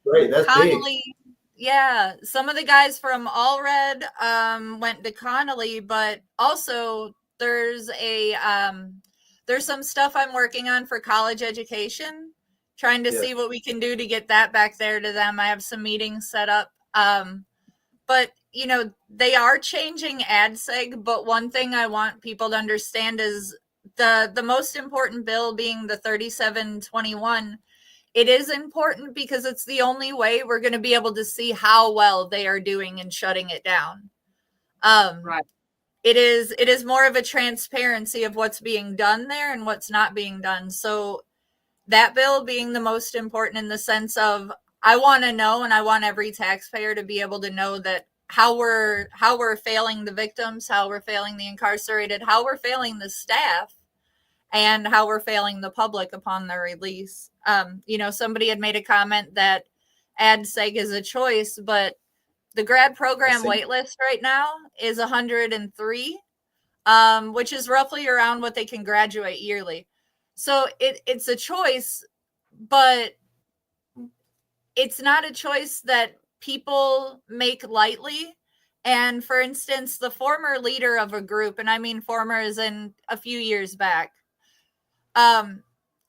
Great, that's Connolly, big. Yeah, some of the guys from Allred went to Connolly, but also there's some stuff I'm working on for college education, trying to see what we can do to get that back there to them. I have some meetings set up. But they are changing Ad Seg, but one thing I want people to understand is the most important bill being the 3721. It is important because it's the only way we're going to be able to see how well they are doing in shutting it down. Right. It is more of a transparency of what's being done there and what's not being done. So that bill being the most important in the sense of, I want to know, and I want every taxpayer to be able to know that how we're failing the victims, how we're failing the incarcerated, how we're failing the staff, and how we're failing the public upon their release. Somebody had made a comment that Ad Seg is a choice, but the grad program waitlist right now is 103, which is roughly around what they can graduate yearly. So it's a choice, but it's not a choice that people make lightly. And for instance, the former leader of a group, and I mean former as in a few years back,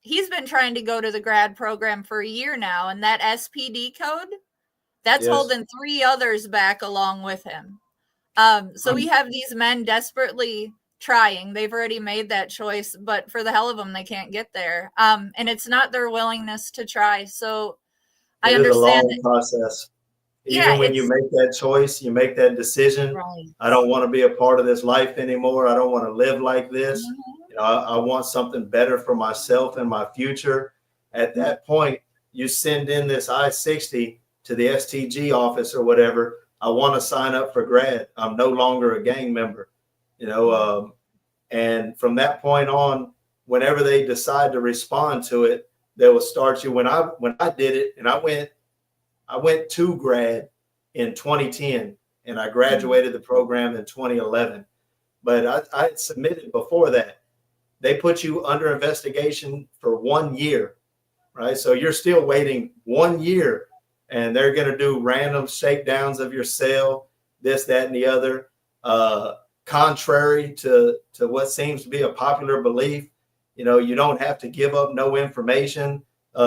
he's been trying to go to the grad program for a year now, and that SPD code, that's holding 3 others back along with him. So we have these men desperately trying. They've already made that choice, but for the hell of them, they can't get there. And it's not their willingness to try. So I understand. It's a long process. Even when you make that choice, you make that decision. Right. I don't want to be a part of this life anymore. I don't want to live like this. I want something better for myself and my future. At that point, you send in this I-60 to the STG office or whatever. I want to sign up for grad. I'm no longer a gang member, and from that point on, whenever they decide to respond to it, they will start you. When I did it, and I went to grad in 2010, and I graduated the program in 2011. But I had submitted before that. They put you under investigation for 1 year, right? So you're still waiting 1 year, and they're going to do random shakedowns of your cell, this, that, and the other. Contrary to what seems to be a popular belief, you don't have to give up no information.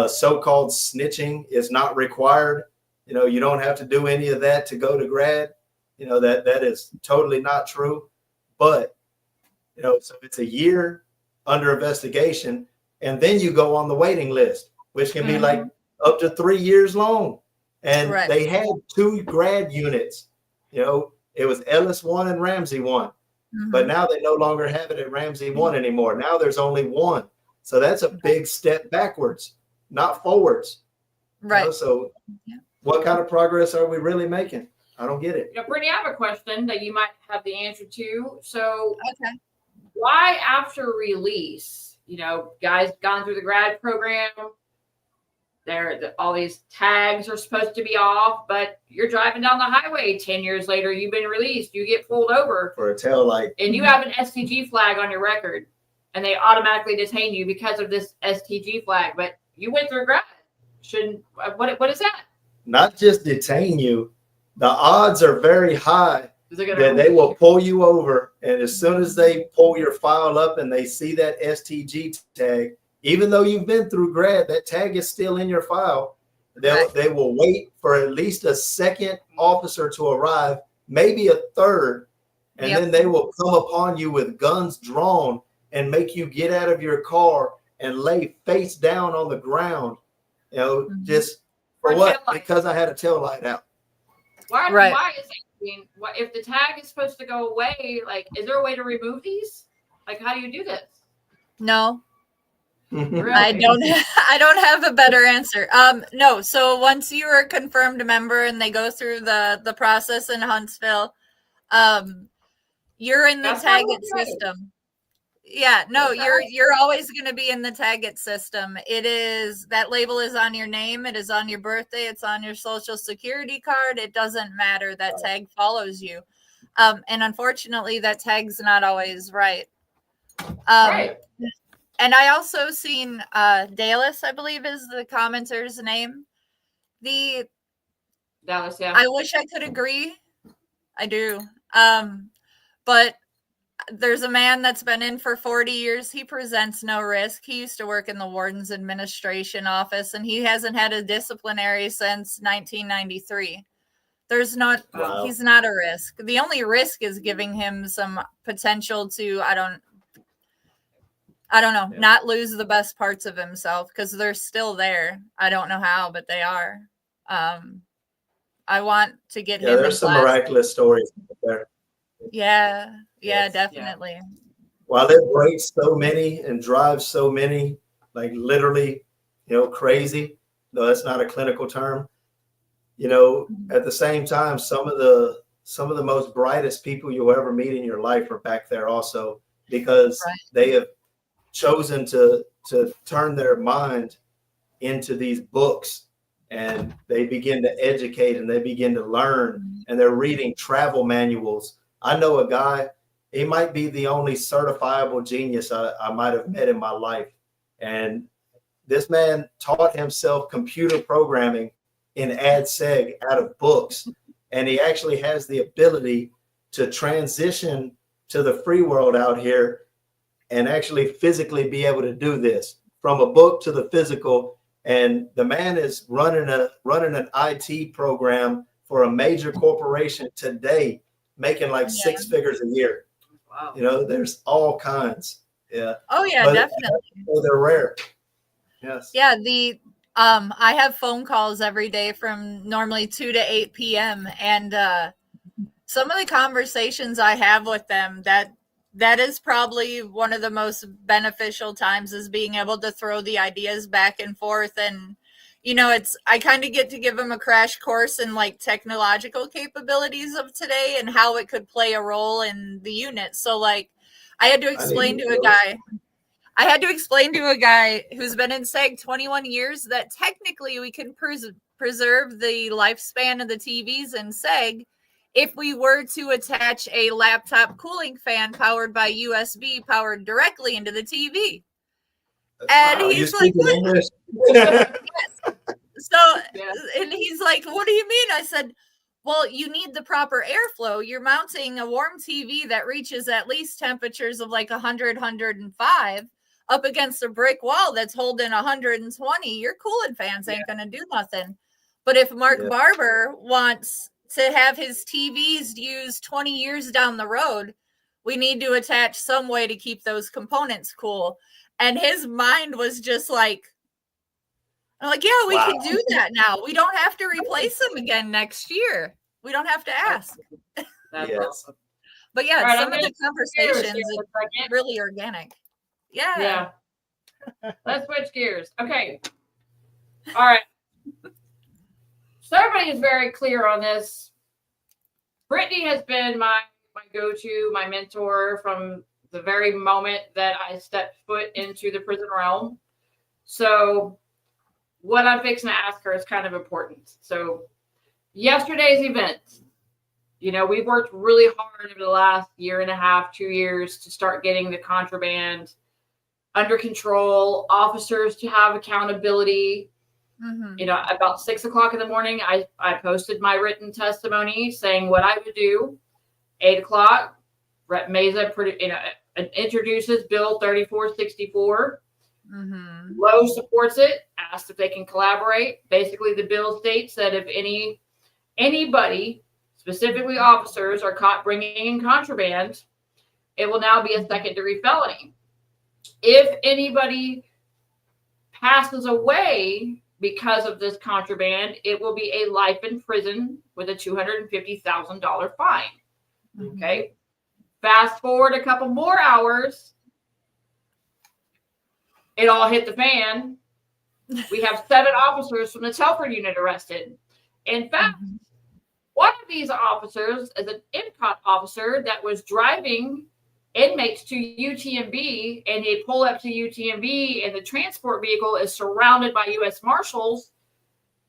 So-called snitching is not required. You don't have to do any of that to go to grad. That is totally not true. But, so it's a year under investigation, and then you go on the waiting list, which can be like up to 3 years long. And they had 2 grad units. It was Ellis 1 and Ramsey 1. But now they no longer have it at Ramsey 1 anymore. Now there's only 1. So that's a big step backwards, not forwards. Right. So what kind of progress are we really making? I don't get it. Brittany, I have a question that you might have the answer to. So why after release, guys gone through the grad program, all these tags are supposed to be off, but you're driving down the highway 10 years later, you've been released, you get pulled over for a tail light, and you have an STG flag on your record, and they automatically detain you because of this STG flag, but you went through grad. What is that? Not just detain you. The odds are very high that they will pull you over, and as soon as they pull your file up and they see that STG tag, even though you've been through grad, that tag is still in your file. They will wait for at least a second officer to arrive, maybe a third, and then they will come upon you with guns drawn and make you get out of your car and lay face down on the ground, just for what? Because I had a tail light out. Why is it? If the tag is supposed to go away, is there a way to remove these? How do you do this? No. Really? I don't have a better answer. No. So once you are a confirmed member and they go through the process in Huntsville, you're in the tag it system. Yeah, no, you're always going to be in the tag it system. That label is on your name. It is on your birthday. It's on your social security card. It doesn't matter. That tag follows you. And unfortunately that tag's not always right. Right. And I also seen Dallas, I believe is the commenter's name. Dallas, yeah. I wish I could agree. I do. But there's a man that's been in for 40 years. He presents no risk. He used to work in the warden's administration office, and he hasn't had a disciplinary since 1993. He's not a risk. The only risk is giving him some potential to, I don't know, not lose the best parts of himself, because they're still there. I don't know how, but they are. I want to get him. There's some miraculous stories there. Yeah, definitely. Yeah. While it breaks so many and drives so many, literally, crazy, though that's not a clinical term, at the same time, some of the most brightest people you'll ever meet in your life are back there also, because they have chosen to turn their mind into these books, and they begin to educate and they begin to learn, and they're reading travel manuals. I know a guy, he might be the only certifiable genius I might have met in my life. And this man taught himself computer programming in Ad Seg out of books. And he actually has the ability to transition to the free world out here and actually physically be able to do this from a book to the physical. And the man is running an IT program for a major corporation today, making 6 figures a year. Wow. There's all kinds. Yeah. Oh yeah, but definitely. They're rare. Yes. Yeah. I have phone calls every day from normally 2 to 8 p.m. And some of the conversations I have with them, that that is probably one of the most beneficial times, is being able to throw the ideas back and forth. And, you know, I kind of get to give them a crash course in like technological capabilities of today and how it could play a role in the unit. So like I had to explain to a guy who's been in SEG 21 years that technically we can preserve the lifespan of the TVs in SEG if we were to attach a laptop cooling fan powered by USB powered directly into the TV. And Wow, he's like, what? English? So, and he's like, what do you mean? I said, well, you need the proper airflow. You're mounting a warm TV that reaches at least temperatures of like 100, 105 up against a brick wall that's holding 120. Your cooling fans ain't going to do nothing. But if Mark Barber wants to have his TVs used 20 years down the road, we need to attach some way to keep those components cool. And his mind was just like, I'm like, yeah, we can do that now. We don't have to replace them again next year. We don't have to ask. That's awesome. But yeah, right, some of the conversations are really organic. Yeah. Let's switch gears. Okay. All right. So everybody is very clear on this. Brittany has been my go-to, my mentor from the very moment that I stepped foot into the prison realm. So what I'm fixing to ask her is kind of important. So yesterday's event, you know, we've worked really hard over the last year and a half, 2 years to start getting the contraband under control, officers to have accountability. Mm-hmm. You know, about 6 o'clock in the morning, I posted my written testimony saying what I would do. 8 o'clock, Rep Meza introduces Bill 3464. Mm-hmm. Lowe supports it, asked if they can collaborate. Basically, the bill states that if anybody, specifically officers, are caught bringing in contraband, it will now be a second-degree felony. If anybody passes away because of this contraband, it will be a life in prison with a $250,000 fine. Mm-hmm. Okay. Fast forward a couple more hours. It all hit the fan. We have 7 officers from the Telford unit arrested. In fact, one of these officers is an Inmate officer that was driving inmates to UTMB, and they pull up to UTMB, and the transport vehicle is surrounded by U.S. Marshals,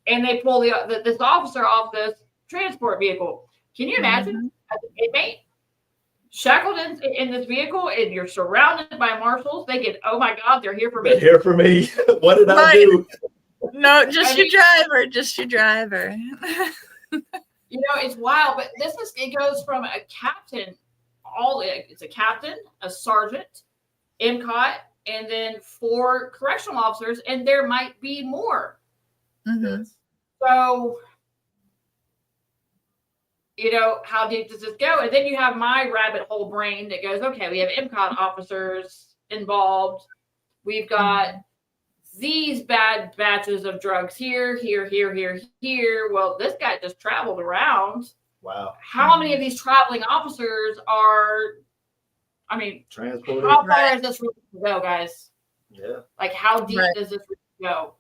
and they pull this officer off this transport vehicle. Can you imagine as an inmate shackled in this vehicle, and you're surrounded by marshals? They get, oh my God, they're here for me. They're here for me. What did I do? No, just your driver. You know, it's wild, but it goes from a captain, it's a captain, a sergeant, MCOT, and then 4 correctional officers, and there might be more. Mm-hmm. So, you know, how deep does this go? And then you have my rabbit hole brain that goes, okay, we have MCOT officers involved. We've got these bad batches of drugs here. Well, this guy just traveled around. Wow. How many of these traveling officers are, transported? How far does this really go, guys? Yeah. Like, how deep does this really go?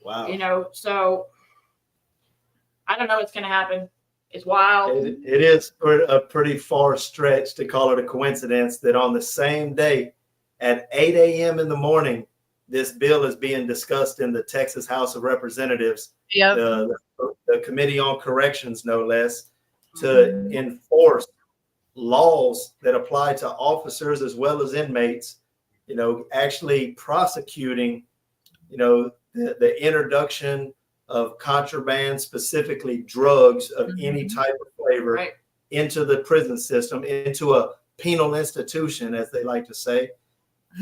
Wow. You know, so I don't know what's going to happen. It's wild. It is a pretty far stretch to call it a coincidence that on the same day at 8 a.m. in the morning, this bill is being discussed in the Texas House of Representatives, the Committee on Corrections, no less, to enforce laws that apply to officers as well as inmates, you know, actually prosecuting, you know, the introduction of contraband, specifically drugs of any type of flavor, into the prison system, into a penal institution, as they like to say,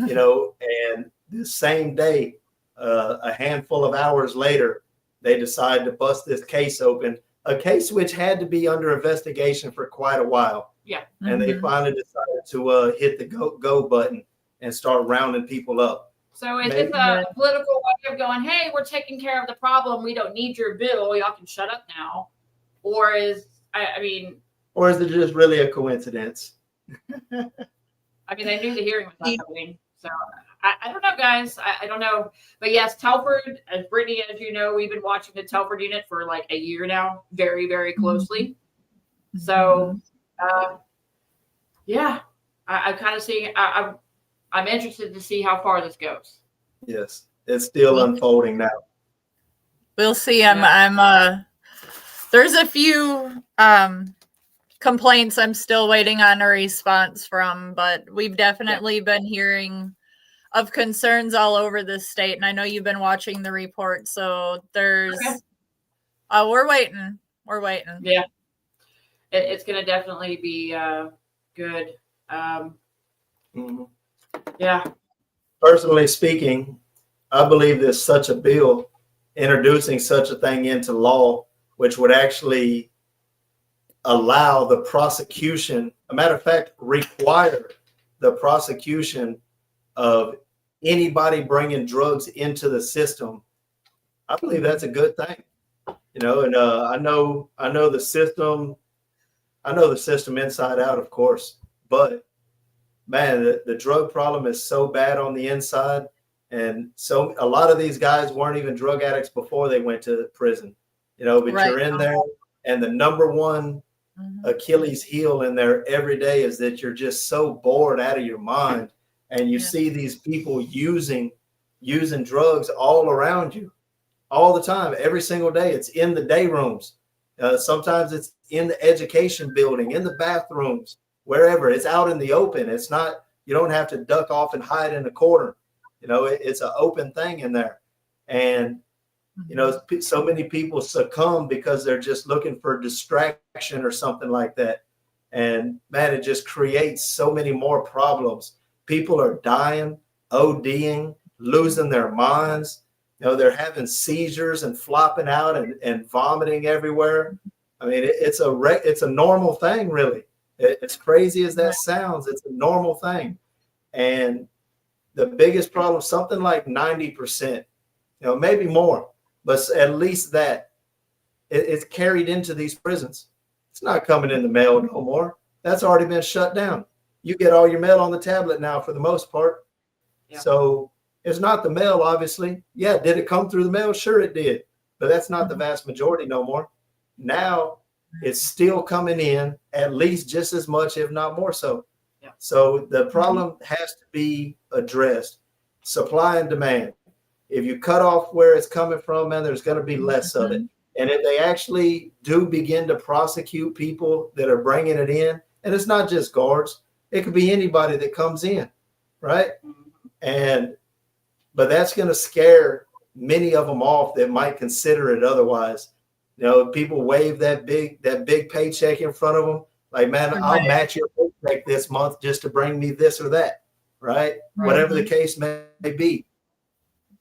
you know, and the same day, a handful of hours later, they decide to bust this case open, a case which had to be under investigation for quite a while. Yeah. And they finally decided to hit the go button and start rounding people up. So is this a political way of going, hey, we're taking care of the problem. We don't need your bill. Y'all can shut up now. Or is, or is it just really a coincidence? I mean, they knew the hearing was not happening. So I don't know, guys. I don't know. But yes, Telford, as Brittany, as you know, we've been watching the Telford unit for like a year now, very, very closely. So, yeah, I'm kind of seeing, I'm interested to see how far this goes. Yes, it's still unfolding now. We'll see. There's a few complaints I'm still waiting on a response from, but we've definitely been hearing of concerns all over the state. And I know you've been watching the report, so there's, we're waiting. We're waiting. Yeah. It's going to definitely be good. Yeah. Personally speaking, I believe there's such a bill introducing such a thing into law, which would actually allow the prosecution, a matter of fact, require the prosecution of anybody bringing drugs into the system. I believe that's a good thing, you know. And I know the system. I know the system inside out, of course, but man, the drug problem is so bad on the inside. And so a lot of these guys weren't even drug addicts before they went to prison, you know, but you're in there, and the number one Achilles heel in there every day is that you're just so bored out of your mind. And you see these people using drugs all around you all the time, every single day. It's in the day rooms. Sometimes it's in the education building, in the bathrooms, wherever. It's out in the open. It's not, you don't have to duck off and hide in a corner. You know, it's an open thing in there. And, you know, so many people succumb because they're just looking for distraction or something like that. And man, it just creates so many more problems. People are dying, ODing, losing their minds. You know, they're having seizures and flopping out and vomiting everywhere. I mean, it's a normal thing, really. As crazy as that sounds, it's a normal thing. And the biggest problem, something like 90%, you know, maybe more, but at least that it's carried into these prisons. It's not coming in the mail no more. That's already been shut down. You get all your mail on the tablet now for the most part. Yeah. So it's not the mail, obviously. Yeah, did it come through the mail? Sure it did. But that's not the vast majority no more. Now it's still coming in at least just as much, if not more so. Yeah. So the problem has to be addressed. Supply and demand. If you cut off where it's coming from, man, there's going to be less of it. And if they actually do begin to prosecute people that are bringing it in, and it's not just guards, it could be anybody that comes in, right? But that's going to scare many of them off that might consider it otherwise. You know, people wave that big paycheck in front of them. Like, man, I'll match your paycheck this month just to bring me this or that, right? Whatever the case may be.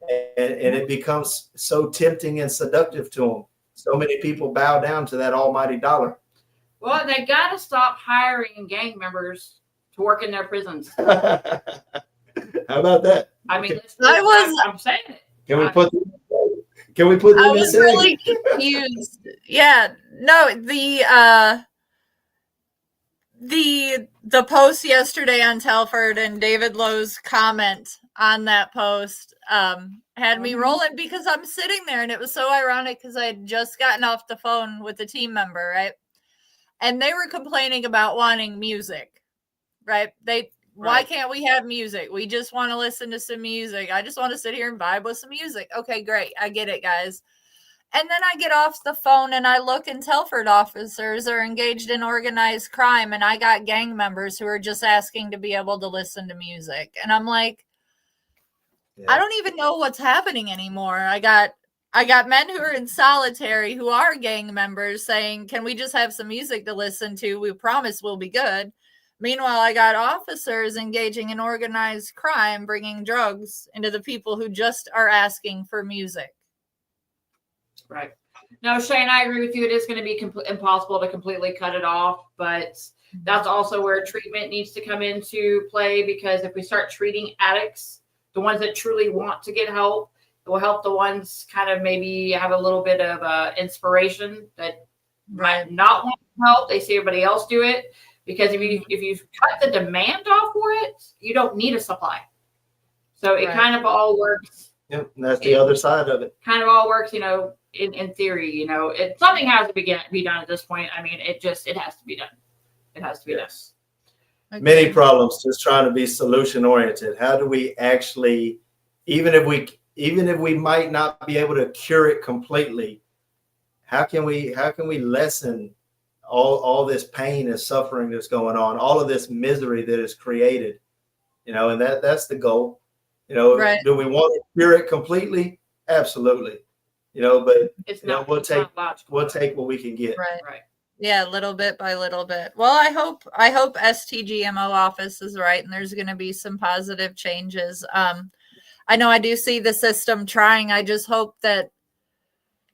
And it becomes so tempting and seductive to them. So many people bow down to that almighty dollar. Well, they got to stop hiring gang members to work in their prisons. How about that? I mean, I'm saying it. Can we put them in? I was really confused. Yeah, no, the post yesterday on Telford and David Lowe's comment on that post had me rolling, because I'm sitting there and it was so ironic because I had just gotten off the phone with a team member, right? And they were complaining about wanting music, right? Why can't we have music? We just want to listen to some music. I just want to sit here and vibe with some music. Okay, great. I get it, guys. And then I get off the phone and I look, and Telford officers are engaged in organized crime, and I got gang members who are just asking to be able to listen to music. And I'm like, I don't even know what's happening anymore. I got men who are in solitary who are gang members saying, can we just have some music to listen to? We promise we'll be good. Meanwhile, I got officers engaging in organized crime, bringing drugs into the people who just are asking for music. Right. No, Shane, I agree with you. It is going to be impossible to completely cut it off, but that's also where treatment needs to come into play, because if we start treating addicts, the ones that truly want to get help, it will help the ones kind of maybe have a little bit of inspiration that might not want help. They see everybody else do it. because if you cut the demand off for it, you don't need a supply. So it Right. kind of all works. Yep, and that's the other side of it. Kind of all works, in theory. Something has to be done at this point. I mean, it has to be done. It has to be Yes. Okay. Many problems, just trying to be solution oriented. How do we actually, even if we might not be able to cure it completely, how can we lessen all this pain and suffering that's going on, all of this misery that is created, and that's the goal. Right. Do we want to cure it completely? Absolutely. But It's we'll take what we can get. Right. Yeah, little bit by little bit. Well, I hope STGMO office is right, and there's going to be some positive changes. I know I do see the system trying. I just hope that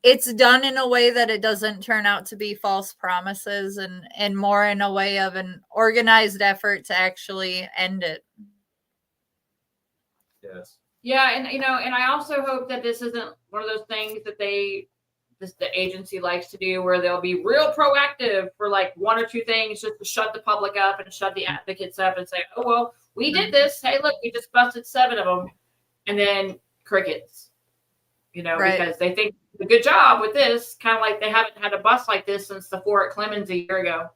it's done in a way that it doesn't turn out to be false promises, and more in a way of an organized effort to actually end it. Yes. Yeah, and I also hope that this isn't one of those things that the agency likes to do, where they'll be real proactive for like one or two things just to shut the public up and shut the advocates up and say, oh, well, we did this. Hey, look, we just busted 7 of them. And then crickets, Right. because they think a good job with this, kind of like they haven't had a bust like this since the 4 at Clemens a year ago.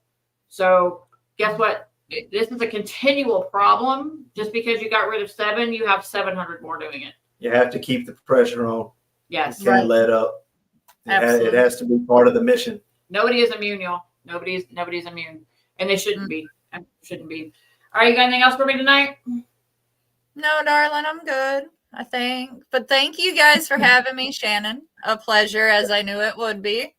So guess what? This is a continual problem. Just because you got rid of 7, you have 700 more doing it. You have to keep the pressure on. Yes. You can't let up. It has to be part of the mission. Nobody is immune, y'all. Nobody's immune, and they shouldn't be. Shouldn't be. All right, you got anything else for me tonight? No, darling, I'm good, I think. But thank you guys for having me, Shannon. A pleasure, as I knew it would be.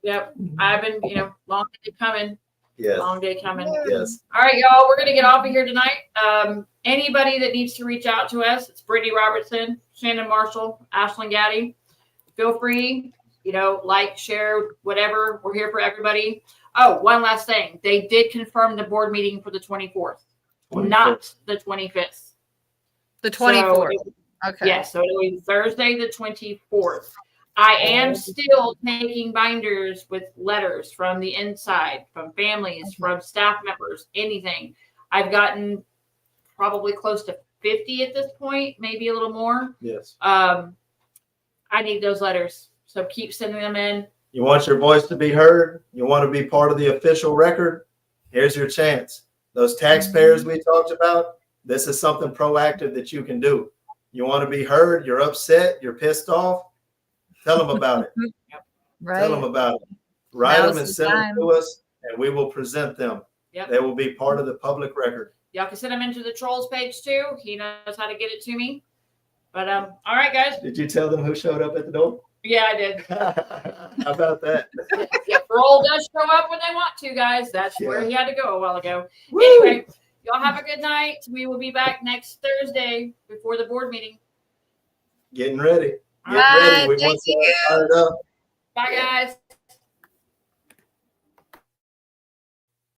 Yep. I've been, long day coming. Yes. Long day coming. Yes. All right, y'all. We're gonna get off of here tonight. Anybody that needs to reach out to us, it's Brittany Robertson, Shannon Marshall, Ashlyn Gaddy. Feel free, like, share, whatever. We're here for everybody. Oh, one last thing. They did confirm the board meeting for the 24th, not the 25th. The 24th. Okay. Yes, so it'll be Thursday the 24th. I am still taking binders with letters from the inside, from families, from staff members, anything. I've gotten probably close to 50 at this point, maybe a little more. Yes. I need those letters, so keep sending them in. You want your voice to be heard? You want to be part of the official record? Here's your chance. Those taxpayers we talked about, this is something proactive that you can do. You want to be heard? You're upset? You're pissed off? Tell them about it. Right. Tell them about it. Write them and send them to us, and we will present them. Yep. They will be part of the public record. Y'all can send them into the Trolls page too. He knows how to get it to me. But all right, guys. Did you tell them who showed up at the door? Yeah, I did. How about that? Yeah, Roll does show up when they want to, guys. That's where he had to go a while ago. Woo! Anyway, y'all have a good night. We will be back next Thursday before the board meeting. Getting ready. Bye. We Thank want to you. start up. Bye, guys.